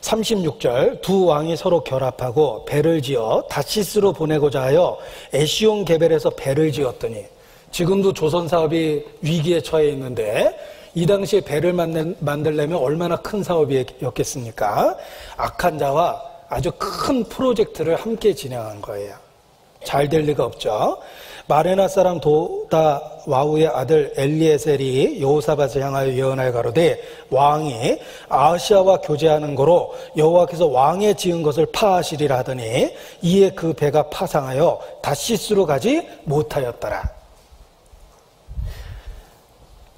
36절, 두 왕이 서로 결합하고 배를 지어 다시스로 보내고자 하여 에시온 게벨에서 배를 지었더니, 지금도 조선 사업이 위기에 처해 있는데 이 당시에 배를 만들려면 얼마나 큰 사업이었겠습니까? 악한 자와 아주 큰 프로젝트를 함께 진행한 거예요. 잘 될 리가 없죠. 마레나 사람 도다 와우의 아들 엘리에셀이 여호사밧을 향하여 예언하여 가로되, 왕이 아하시아와 교제하는 거로 여호와께서 왕에 지은 것을 파하시리라 하더니, 이에 그 배가 파상하여 다시스로 가지 못하였더라.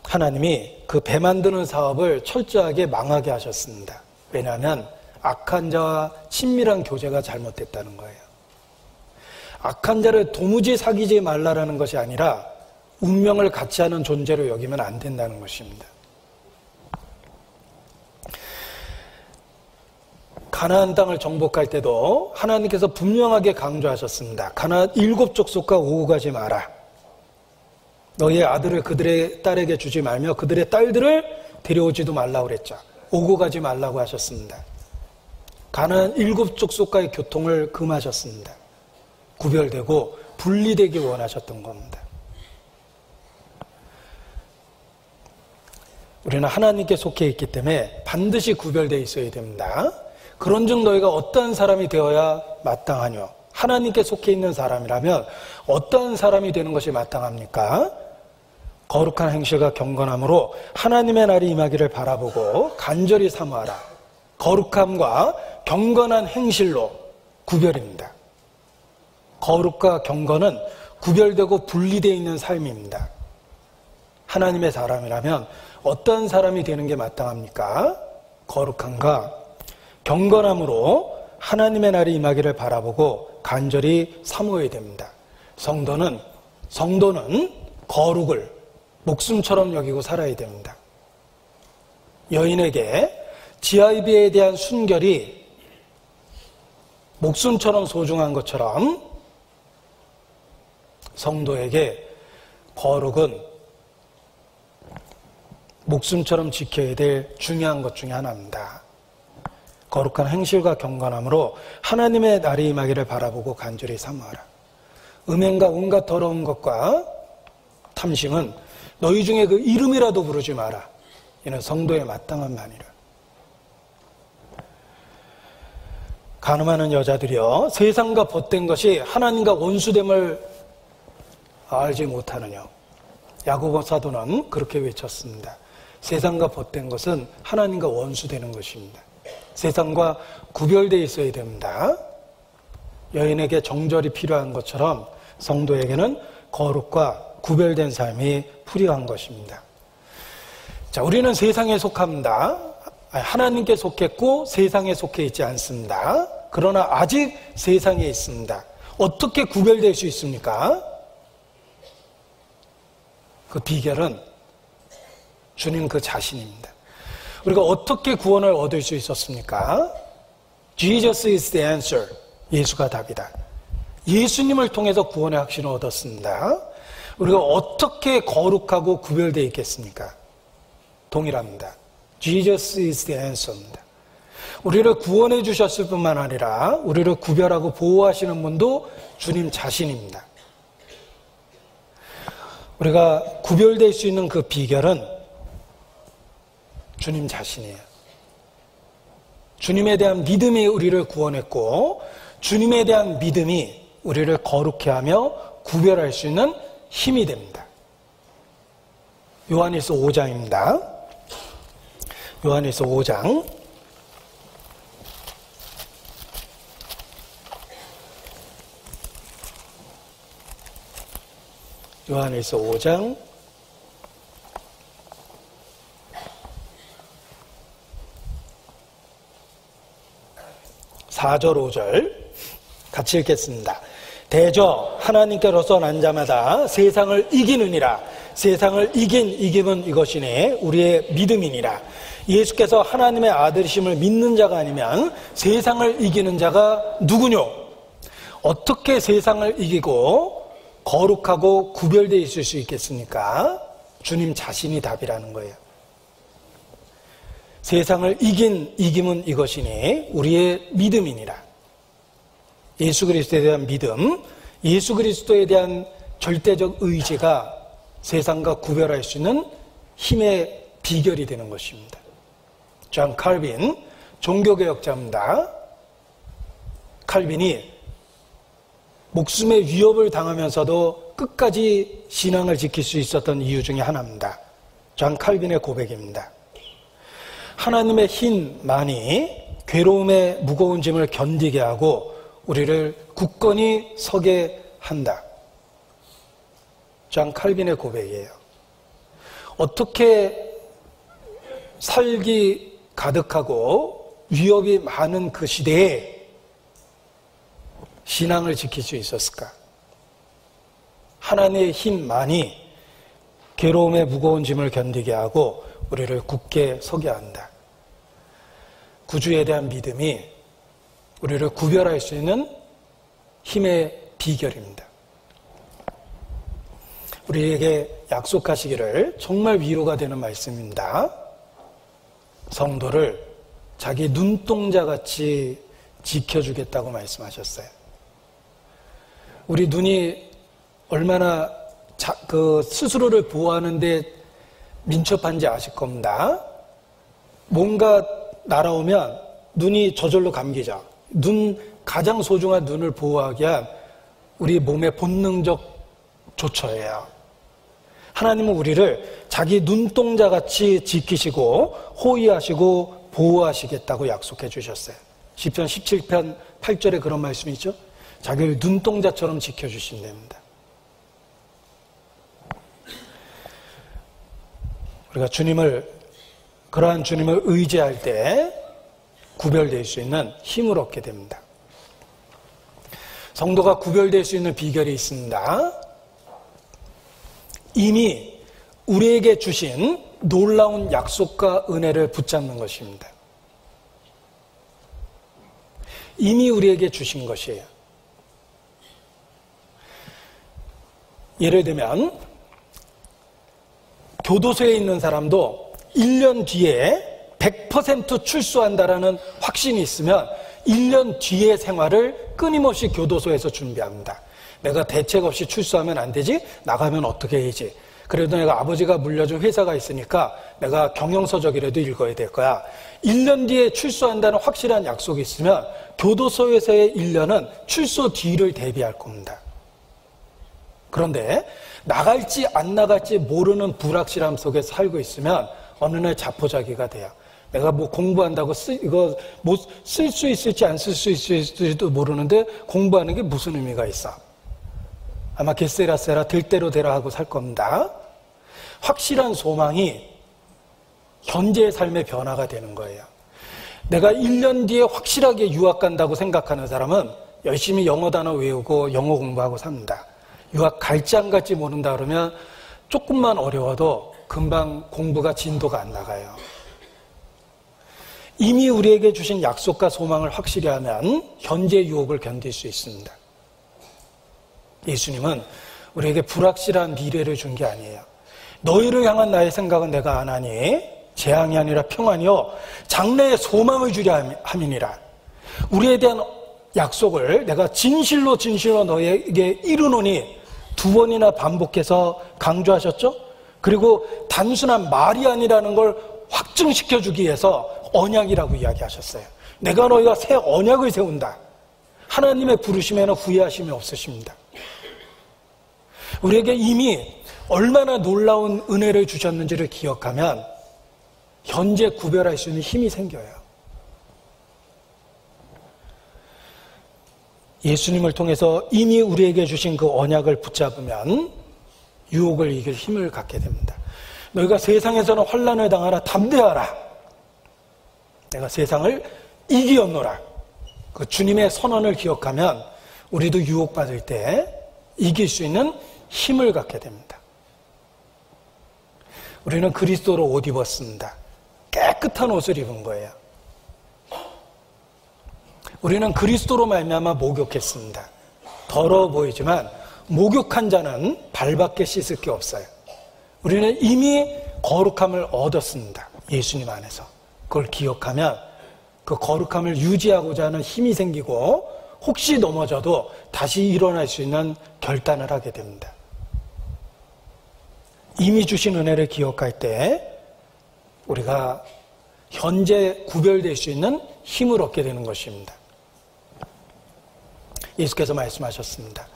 하나님이 그 배 만드는 사업을 철저하게 망하게 하셨습니다. 왜냐하면 악한 자와 친밀한 교제가 잘못됐다는 거예요. 악한 자를 도무지 사귀지 말라라는 것이 아니라 운명을 같이 하는 존재로 여기면 안 된다는 것입니다. 가나안 땅을 정복할 때도 하나님께서 분명하게 강조하셨습니다. 가나안 7족속과 오고 가지 마라. 너희의 아들을 그들의 딸에게 주지 말며 그들의 딸들을 데려오지도 말라고 그랬죠. 오고 가지 말라고 하셨습니다. 가나안 7족속과의 교통을 금하셨습니다. 구별되고 분리되기 원하셨던 겁니다. 우리는 하나님께 속해 있기 때문에 반드시 구별되어 있어야 됩니다. 그런즉 너희가 어떠한 사람이 되어야 마땅하뇨? 하나님께 속해 있는 사람이라면 어떠한 사람이 되는 것이 마땅합니까? 거룩한 행실과 경건함으로 하나님의 날이 임하기를 바라보고 간절히 사모하라. 거룩함과 경건한 행실로 구별입니다. 거룩과 경건은 구별되고 분리되어 있는 삶입니다. 하나님의 사람이라면 어떤 사람이 되는 게 마땅합니까? 거룩함과 경건함으로 하나님의 날이 임하기를 바라보고 간절히 사모해야 됩니다. 성도는 거룩을 목숨처럼 여기고 살아야 됩니다. 여인에게 지아이비에 대한 순결이 목숨처럼 소중한 것처럼 성도에게 거룩은 목숨처럼 지켜야 될 중요한 것 중에 하나입니다. 거룩한 행실과 경건함으로 하나님의 날이 임하기를 바라보고 간절히 사모하라. 음행과 온갖 더러운 것과 탐심은 너희 중에 그 이름이라도 부르지 마라. 이는 성도의 마땅한 말이라. 간음하는 여자들이여, 세상과 벗된 것이 하나님과 원수됨을 알지 못하느냐. 야고보 사도는 그렇게 외쳤습니다. 세상과 벗된 것은 하나님과 원수되는 것입니다. 세상과 구별되어 있어야 됩니다. 여인에게 정절이 필요한 것처럼 성도에게는 거룩과 구별된 삶이 필요한 것입니다. 자, 우리는 세상에 속합니다. 하나님께 속했고 세상에 속해 있지 않습니다. 그러나 아직 세상에 있습니다. 어떻게 구별될 수 있습니까? 그 비결은 주님 그 자신입니다. 우리가 어떻게 구원을 얻을 수 있었습니까? Jesus is the answer. 예수가 답이다. 예수님을 통해서 구원의 확신을 얻었습니다. 우리가 어떻게 거룩하고 구별되어 있겠습니까? 동일합니다. Jesus is the answer입니다. 우리를 구원해 주셨을 뿐만 아니라 우리를 구별하고 보호하시는 분도 주님 자신입니다. 우리가 구별될 수 있는 그 비결은 주님 자신이에요. 주님에 대한 믿음이 우리를 구원했고 주님에 대한 믿음이 우리를 거룩해 하며 구별할 수 있는 힘이 됩니다. 요한일서 5장입니다. 요한일서 5장 요한일서 5장 4절 5절 같이 읽겠습니다. 대저 하나님께로서 난 자마다 세상을 이기느니라. 세상을 이김은 이것이니 우리의 믿음이니라. 예수께서 하나님의 아들이심을 믿는 자가 아니면 세상을 이기는 자가 누구뇨? 어떻게 세상을 이기고 거룩하고 구별되어 있을 수 있겠습니까? 주님 자신이 답이라는 거예요. 세상을 이김은 이것이니 우리의 믿음이니라. 예수 그리스도에 대한 믿음, 예수 그리스도에 대한 절대적 의지가 세상과 구별할 수 있는 힘의 비결이 되는 것입니다. 존 칼빈, 종교개혁자입니다. 칼빈이 목숨의 위협을 당하면서도 끝까지 신앙을 지킬 수 있었던 이유 중에 하나입니다. 존 칼빈의 고백입니다. 하나님의 힘만이 괴로움의 무거운 짐을 견디게 하고 우리를 굳건히 서게 한다. 존 칼빈의 고백이에요. 어떻게 살기 가득하고 위협이 많은 그 시대에 신앙을 지킬 수 있었을까? 하나님의 힘만이 괴로움의 무거운 짐을 견디게 하고 우리를 굳게 서게 한다. 구주에 대한 믿음이 우리를 구별할 수 있는 힘의 비결입니다. 우리에게 약속하시기를 정말 위로가 되는 말씀입니다. 성도를 자기 눈동자같이 지켜주겠다고 말씀하셨어요. 우리 눈이 얼마나 스스로를 보호하는데 민첩한지 아실 겁니다. 뭔가 날아오면 눈이 저절로 감기죠. 가장 소중한 눈을 보호하기 위한 우리 몸의 본능적 조처예요. 하나님은 우리를 자기 눈동자같이 지키시고 호위하시고 보호하시겠다고 약속해 주셨어요. 시편 17편 8절에 그런 말씀이 있죠. 자기를 눈동자처럼 지켜주신답니다. 우리가 그러한 주님을 의지할 때 구별될 수 있는 힘을 얻게 됩니다. 성도가 구별될 수 있는 비결이 있습니다. 이미 우리에게 주신 놀라운 약속과 은혜를 붙잡는 것입니다. 이미 우리에게 주신 것이에요. 예를 들면 교도소에 있는 사람도 1년 뒤에 100% 출소한다라는 확신이 있으면 1년 뒤의 생활을 끊임없이 교도소에서 준비합니다. 내가 대책 없이 출소하면 안 되지? 나가면 어떻게 해야지? 그래도 내가 아버지가 물려준 회사가 있으니까 내가 경영서적이라도 읽어야 될 거야. 1년 뒤에 출소한다는 확실한 약속이 있으면 교도소에서의 1년은 출소 뒤를 대비할 겁니다. 그런데 나갈지 안 나갈지 모르는 불확실함 속에 살고 있으면 어느 날 자포자기가 돼요. 내가 뭐 공부한다고 이거 뭐 쓸 수 있을지 안 쓸 수 있을지도 모르는데 공부하는 게 무슨 의미가 있어? 아마 게세라세라 될 대로 되라 하고 살 겁니다. 확실한 소망이 현재의 삶의 변화가 되는 거예요. 내가 1년 뒤에 확실하게 유학 간다고 생각하는 사람은 열심히 영어 단어 외우고 영어 공부하고 삽니다. 유학 갈지 안 갈지 모른다 그러면 조금만 어려워도 금방 공부가 진도가 안 나가요. 이미 우리에게 주신 약속과 소망을 확실히 하면 현재 유혹을 견딜 수 있습니다. 예수님은 우리에게 불확실한 미래를 준 게 아니에요. 너희를 향한 나의 생각은 내가 안 하니 재앙이 아니라 평안이요 장래의 소망을 주려 함이니라. 우리에 대한 약속을 내가 진실로 너희에게 이루노니 2번이나 반복해서 강조하셨죠? 그리고 단순한 말이 아니라는 걸 확증시켜주기 위해서 언약이라고 이야기하셨어요. 내가 너희와 새 언약을 세운다. 하나님의 부르심에는 후회하심이 없으십니다. 우리에게 이미 얼마나 놀라운 은혜를 주셨는지를 기억하면 현재 구별할 수 있는 힘이 생겨요. 예수님을 통해서 이미 우리에게 주신 그 언약을 붙잡으면 유혹을 이길 힘을 갖게 됩니다. 너희가 세상에서는 환난을 당하나 담대하라. 내가 세상을 이기었노라. 그 주님의 선언을 기억하면 우리도 유혹받을 때 이길 수 있는 힘을 갖게 됩니다. 우리는 그리스도로 옷 입었습니다. 깨끗한 옷을 입은 거예요. 우리는 그리스도로 말미암아 목욕했습니다. 더러워 보이지만 목욕한 자는 발밖에 씻을 게 없어요. 우리는 이미 거룩함을 얻었습니다. 예수님 안에서. 그걸 기억하면 그 거룩함을 유지하고자 하는 힘이 생기고 혹시 넘어져도 다시 일어날 수 있는 결단을 하게 됩니다. 이미 주신 은혜를 기억할 때 우리가 현재 구별될 수 있는 힘을 얻게 되는 것입니다. 예수께서 말씀하셨습니다.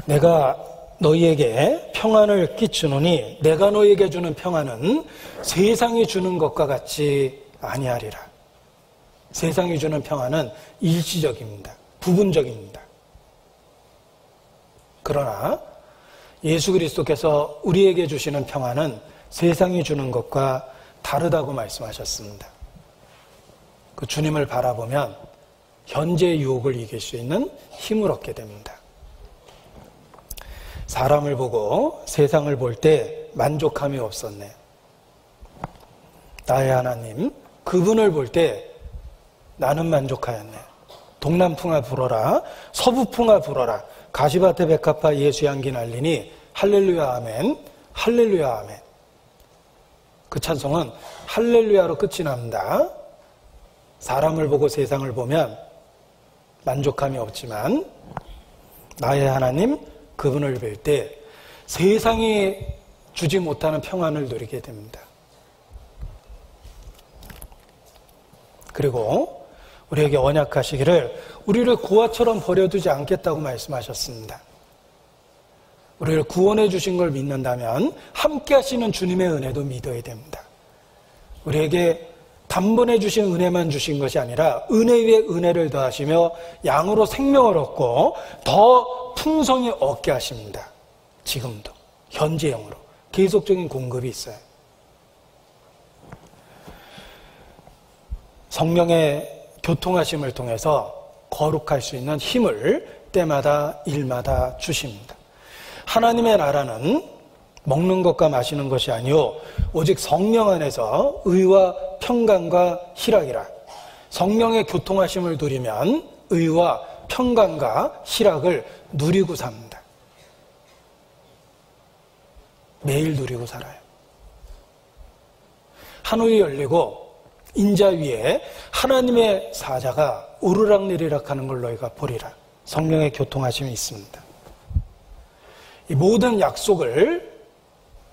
내가 너희에게 평안을 끼치노니 내가 너희에게 주는 평안은 세상이 주는 것과 같이 아니하리라. 세상이 주는 평안은 일시적입니다. 부분적입니다. 그러나 예수 그리스도께서 우리에게 주시는 평안은 세상이 주는 것과 다르다고 말씀하셨습니다. 그 주님을 바라보면 현재의 유혹을 이길 수 있는 힘을 얻게 됩니다. 사람을 보고 세상을 볼 때 만족함이 없었네. 나의 하나님, 그분을 볼 때 나는 만족하였네. 동남풍아 불어라, 서부풍아 불어라. 가시밭에 백합화 예수 향기 날리니 할렐루야 아멘, 할렐루야 아멘. 그 찬송은 할렐루야로 끝이 납니다. 사람을 보고 세상을 보면 만족함이 없지만 나의 하나님 그분을 뵐 때 세상이 주지 못하는 평안을 누리게 됩니다. 그리고 우리에게 언약하시기를 우리를 고아처럼 버려두지 않겠다고 말씀하셨습니다. 우리를 구원해 주신 걸 믿는다면 함께 하시는 주님의 은혜도 믿어야 됩니다. 우리에게 단번에 주신 은혜만 주신 것이 아니라 은혜 위에 은혜를 더하시며 양으로 생명을 얻고 더 풍성히 얻게 하십니다. 지금도 현재형으로 계속적인 공급이 있어요. 성령의 교통하심을 통해서 거룩할 수 있는 힘을 때마다 일마다 주십니다. 하나님의 나라는 먹는 것과 마시는 것이 아니요 오직 성령 안에서 의와 평강과 희락이라. 성령의 교통하심을 누리면 의와 평강과 희락을 누리고 삽니다. 매일 누리고 살아요. 하늘이 열리고 인자 위에 하나님의 사자가 오르락내리락 하는 걸 너희가 보리라. 성령의 교통하심이 있습니다. 이 모든 약속을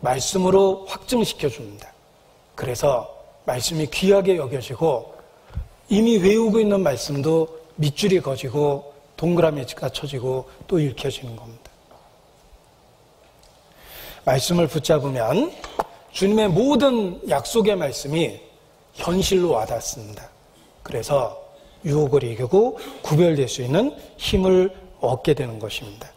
말씀으로 확증시켜 줍니다. 그래서 말씀이 귀하게 여겨지고 이미 외우고 있는 말씀도 밑줄이 그어지고 동그라미가 쳐지고 또 읽혀지는 겁니다. 말씀을 붙잡으면 주님의 모든 약속의 말씀이 현실로 와닿습니다. 그래서 유혹을 이기고 구별될 수 있는 힘을 얻게 되는 것입니다.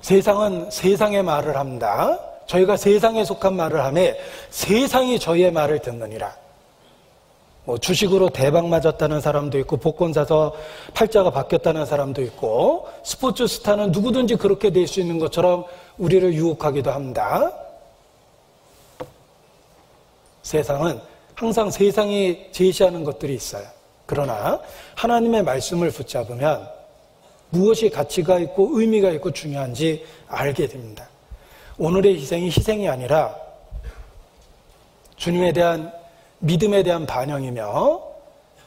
세상은 세상의 말을 합니다. 저희가 세상에 속한 말을 하매 세상이 저희의 말을 듣느니라. 뭐 주식으로 대박 맞았다는 사람도 있고, 복권 사서 팔자가 바뀌었다는 사람도 있고, 스포츠 스타는 누구든지 그렇게 될 수 있는 것처럼 우리를 유혹하기도 합니다. 세상은 항상 세상이 제시하는 것들이 있어요. 그러나 하나님의 말씀을 붙잡으면 무엇이 가치가 있고 의미가 있고 중요한지 알게 됩니다. 오늘의 희생이 희생이 아니라 주님에 대한 믿음에 대한 반영이며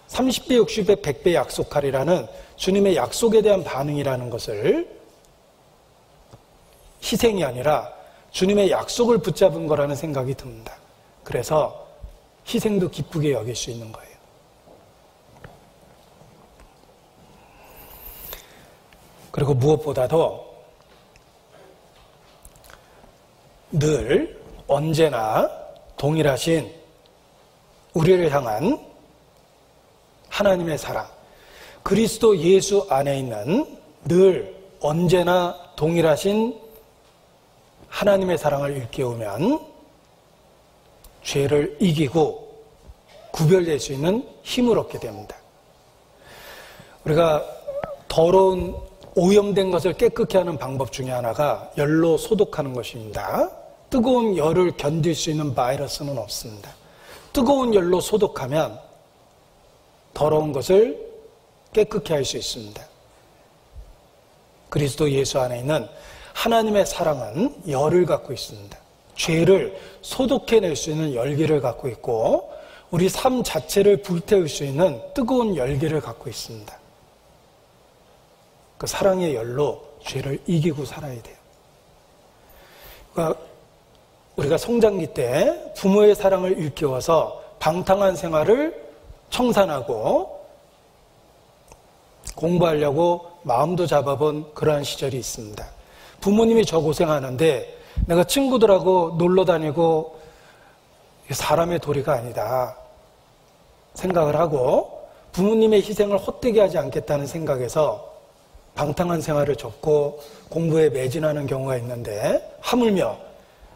30배, 60배, 100배 약속하리라는 주님의 약속에 대한 반응이라는 것을, 희생이 아니라 주님의 약속을 붙잡은 거라는 생각이 듭니다. 그래서 희생도 기쁘게 여길 수 있는 거예요. 그리고 무엇보다도 늘 언제나 동일하신 우리를 향한 하나님의 사랑, 그리스도 예수 안에 있는 늘 언제나 동일하신 하나님의 사랑을 일깨우면 죄를 이기고 구별될 수 있는 힘을 얻게 됩니다. 우리가 더러운 오염된 것을 깨끗게 하는 방법 중에 하나가 열로 소독하는 것입니다. 뜨거운 열을 견딜 수 있는 바이러스는 없습니다. 뜨거운 열로 소독하면 더러운 것을 깨끗게 할 수 있습니다. 그리스도 예수 안에 있는 하나님의 사랑은 열을 갖고 있습니다. 죄를 소독해낼 수 있는 열기를 갖고 있고, 우리 삶 자체를 불태울 수 있는 뜨거운 열기를 갖고 있습니다. 그 사랑의 열로 죄를 이기고 살아야 돼요. 그러니까 우리가 성장기 때 부모의 사랑을 일깨워서 방탕한 생활을 청산하고 공부하려고 마음도 잡아본 그러한 시절이 있습니다. 부모님이 저 고생하는데 내가 친구들하고 놀러 다니고 사람의 도리가 아니다 생각을 하고, 부모님의 희생을 헛되게 하지 않겠다는 생각에서 방탕한 생활을 접고 공부에 매진하는 경우가 있는데, 하물며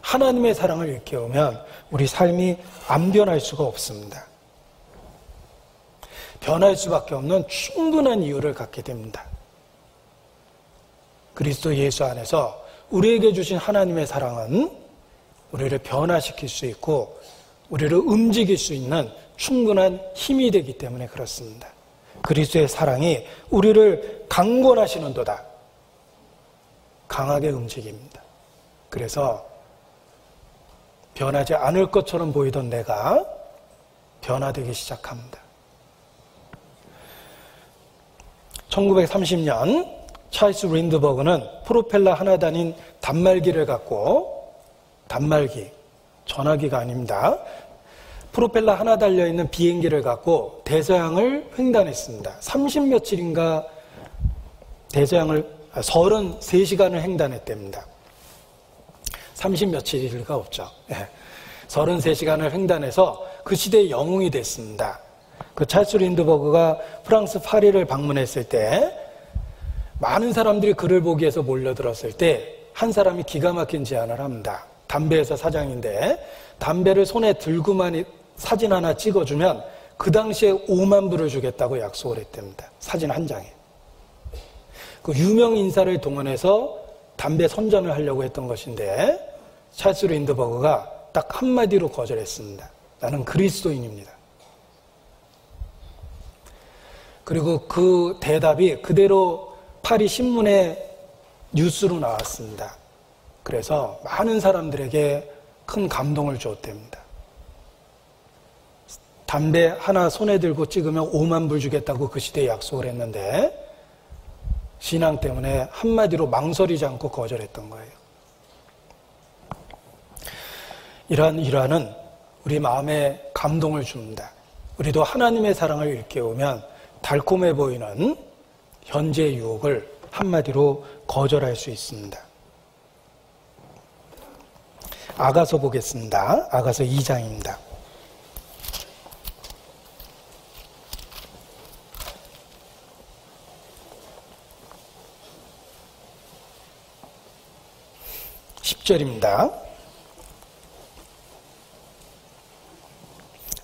하나님의 사랑을 일깨우면 우리 삶이 안 변할 수가 없습니다. 변할 수밖에 없는 충분한 이유를 갖게 됩니다. 그리스도 예수 안에서 우리에게 주신 하나님의 사랑은 우리를 변화시킬 수 있고 우리를 움직일 수 있는 충분한 힘이 되기 때문에 그렇습니다. 그리스도의 사랑이 우리를 강권하시는도다. 강하게 움직입니다. 그래서 변하지 않을 것처럼 보이던 내가 변화되기 시작합니다. 1930년 찰스 린드버그는 프로펠러 하나 달린 단말기를 갖고, 단말기, 전화기가 아닙니다. 프로펠러 하나 달려있는 비행기를 갖고 대서양을 횡단했습니다. 30며칠인가 대서양을 33시간을 횡단했답니다. 30며칠일 리가 없죠. 33시간을 횡단해서 그 시대의 영웅이 됐습니다. 그 찰스 린드버그가 프랑스 파리를 방문했을 때 많은 사람들이 그를 보기 위해서 몰려들었을 때 한 사람이 기가 막힌 제안을 합니다. 담배회사 사장인데 담배를 손에 들고만 사진 하나 찍어주면 그 당시에 5만 불을 주겠다고 약속을 했답니다. 사진 한 장에. 그 유명 인사를 동원해서 담배 선전을 하려고 했던 것인데 찰스 린드버그가 딱 한마디로 거절했습니다. 나는 그리스도인입니다. 그리고 그 대답이 그대로 파리 신문에 뉴스로 나왔습니다. 그래서 많은 사람들에게 큰 감동을 주었답니다. 담배 하나 손에 들고 찍으면 5만 불 주겠다고 그 시대에 약속을 했는데 신앙 때문에 한마디로 망설이지 않고 거절했던 거예요. 이러한 일화는 우리 마음에 감동을 줍니다. 우리도 하나님의 사랑을 일깨우면 달콤해 보이는 현재의 유혹을 한마디로 거절할 수 있습니다. 아가서 보겠습니다. 아가서 2장입니다. (10절입니다)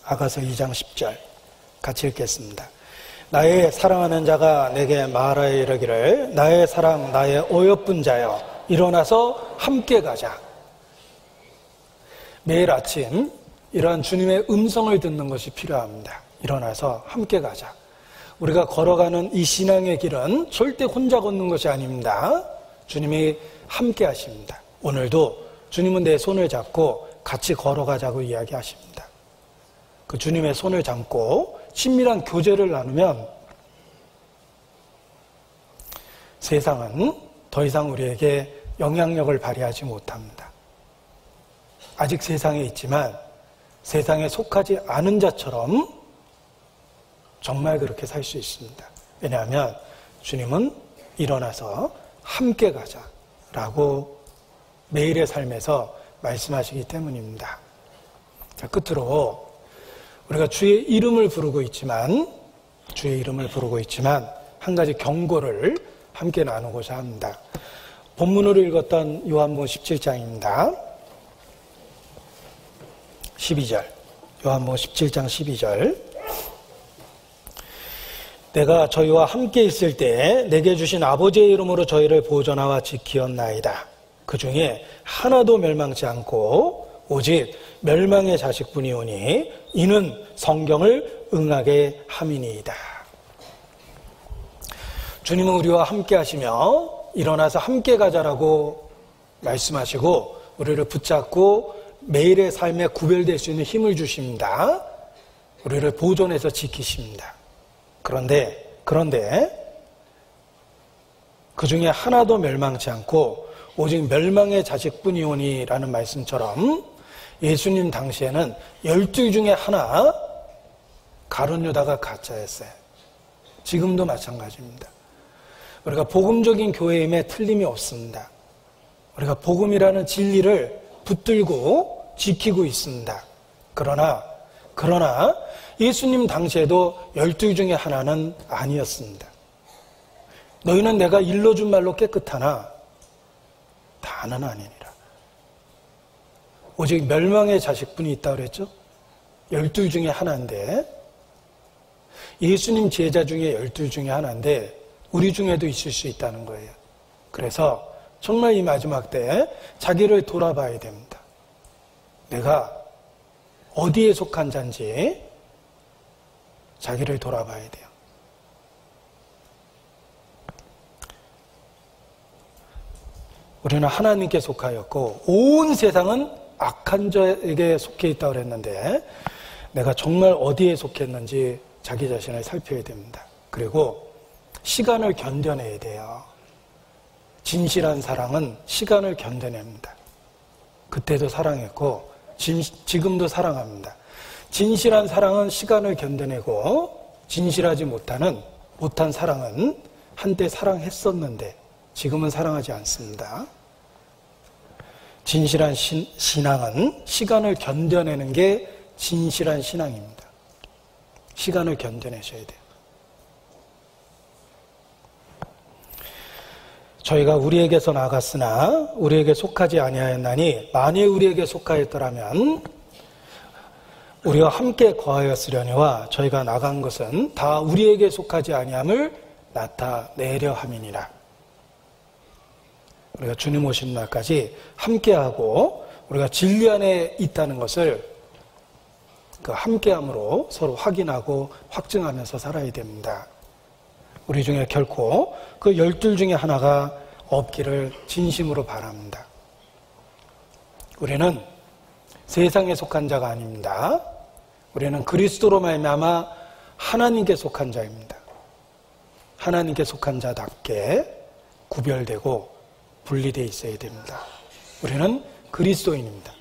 아가서 2장 10절 같이 읽겠습니다. 나의 사랑하는 자가 내게 말하여 이르기를 나의 사랑 나의 어여쁜 자여 일어나서 함께 가자. 매일 아침 이러한 주님의 음성을 듣는 것이 필요합니다. 일어나서 함께 가자. 우리가 걸어가는 이 신앙의 길은 절대 혼자 걷는 것이 아닙니다. 주님이 함께 하십니다. 오늘도 주님은 내 손을 잡고 같이 걸어가자고 이야기하십니다. 그 주님의 손을 잡고 친밀한 교제를 나누면 세상은 더 이상 우리에게 영향력을 발휘하지 못합니다. 아직 세상에 있지만 세상에 속하지 않은 자처럼 정말 그렇게 살 수 있습니다. 왜냐하면 주님은 일어나서 함께 가자라고 매일의 삶에서 말씀하시기 때문입니다. 자, 끝으로 우리가 주의 이름을 부르고 있지만 한 가지 경고를 함께 나누고자 합니다. 본문으로 읽었던 요한복음 17장입니다. 12절. 요한복음 17장 12절. 내가 저희와 함께 있을 때 내게 주신 아버지의 이름으로 저희를 보존하와 지키었나이다. 그 중에 하나도 멸망치 않고 오직 멸망의 자식뿐이오니 이는 성경을 응하게 함이니이다. 주님은 우리와 함께 하시며 일어나서 함께 가자라고 말씀하시고 우리를 붙잡고 매일의 삶에 구별될 수 있는 힘을 주십니다. 우리를 보존해서 지키십니다. 그런데 그 중에 하나도 멸망치 않고 오직 멸망의 자식뿐이오니 라는 말씀처럼 예수님 당시에는 12 중에 하나 가룟 유다가 가짜였어요. 지금도 마찬가지입니다. 우리가 복음적인 교회임에 틀림이 없습니다. 우리가 복음이라는 진리를 붙들고 지키고 있습니다. 그러나 예수님 당시에도 12 중에 하나는 아니었습니다. 너희는 내가 일러준 말로 깨끗하나 다는 아니니라. 오직 멸망의 자식뿐이 있다고 그랬죠? 12 중에 하나인데 예수님 제자 중에 12 중에 하나인데 우리 중에도 있을 수 있다는 거예요. 그래서 정말 이 마지막 때 자기를 돌아봐야 됩니다. 내가 어디에 속한 자인지 자기를 돌아봐야 돼요. 우리는 하나님께 속하였고 온 세상은 악한 자에게 속해 있다고 그랬는데 내가 정말 어디에 속했는지 자기 자신을 살펴야 됩니다. 그리고 시간을 견뎌내야 돼요. 진실한 사랑은 시간을 견뎌냅니다. 그때도 사랑했고 지금도 사랑합니다. 진실한 사랑은 시간을 견뎌내고 진실하지 못한 사랑은 한때 사랑했었는데 지금은 사랑하지 않습니다. 진실한 신앙은 시간을 견뎌내는 게 진실한 신앙입니다. 시간을 견뎌내셔야 돼요. 저희가 우리에게서 나갔으나 우리에게 속하지 아니하였나니 만일 우리에게 속하였더라면 우리와 함께 거하였으려니와 저희가 나간 것은 다 우리에게 속하지 아니함을 나타내려 함이니라. 우리가 주님 오신 날까지 함께하고 우리가 진리 안에 있다는 것을 그 함께함으로 서로 확인하고 확증하면서 살아야 됩니다. 우리 중에 결코 그 12 중에 하나가 없기를 진심으로 바랍니다. 우리는 세상에 속한 자가 아닙니다. 우리는 그리스도로 말미암아 하나님께 속한 자입니다. 하나님께 속한 자답게 구별되고 분리되어 있어야 됩니다. 우리는 그리스도인입니다.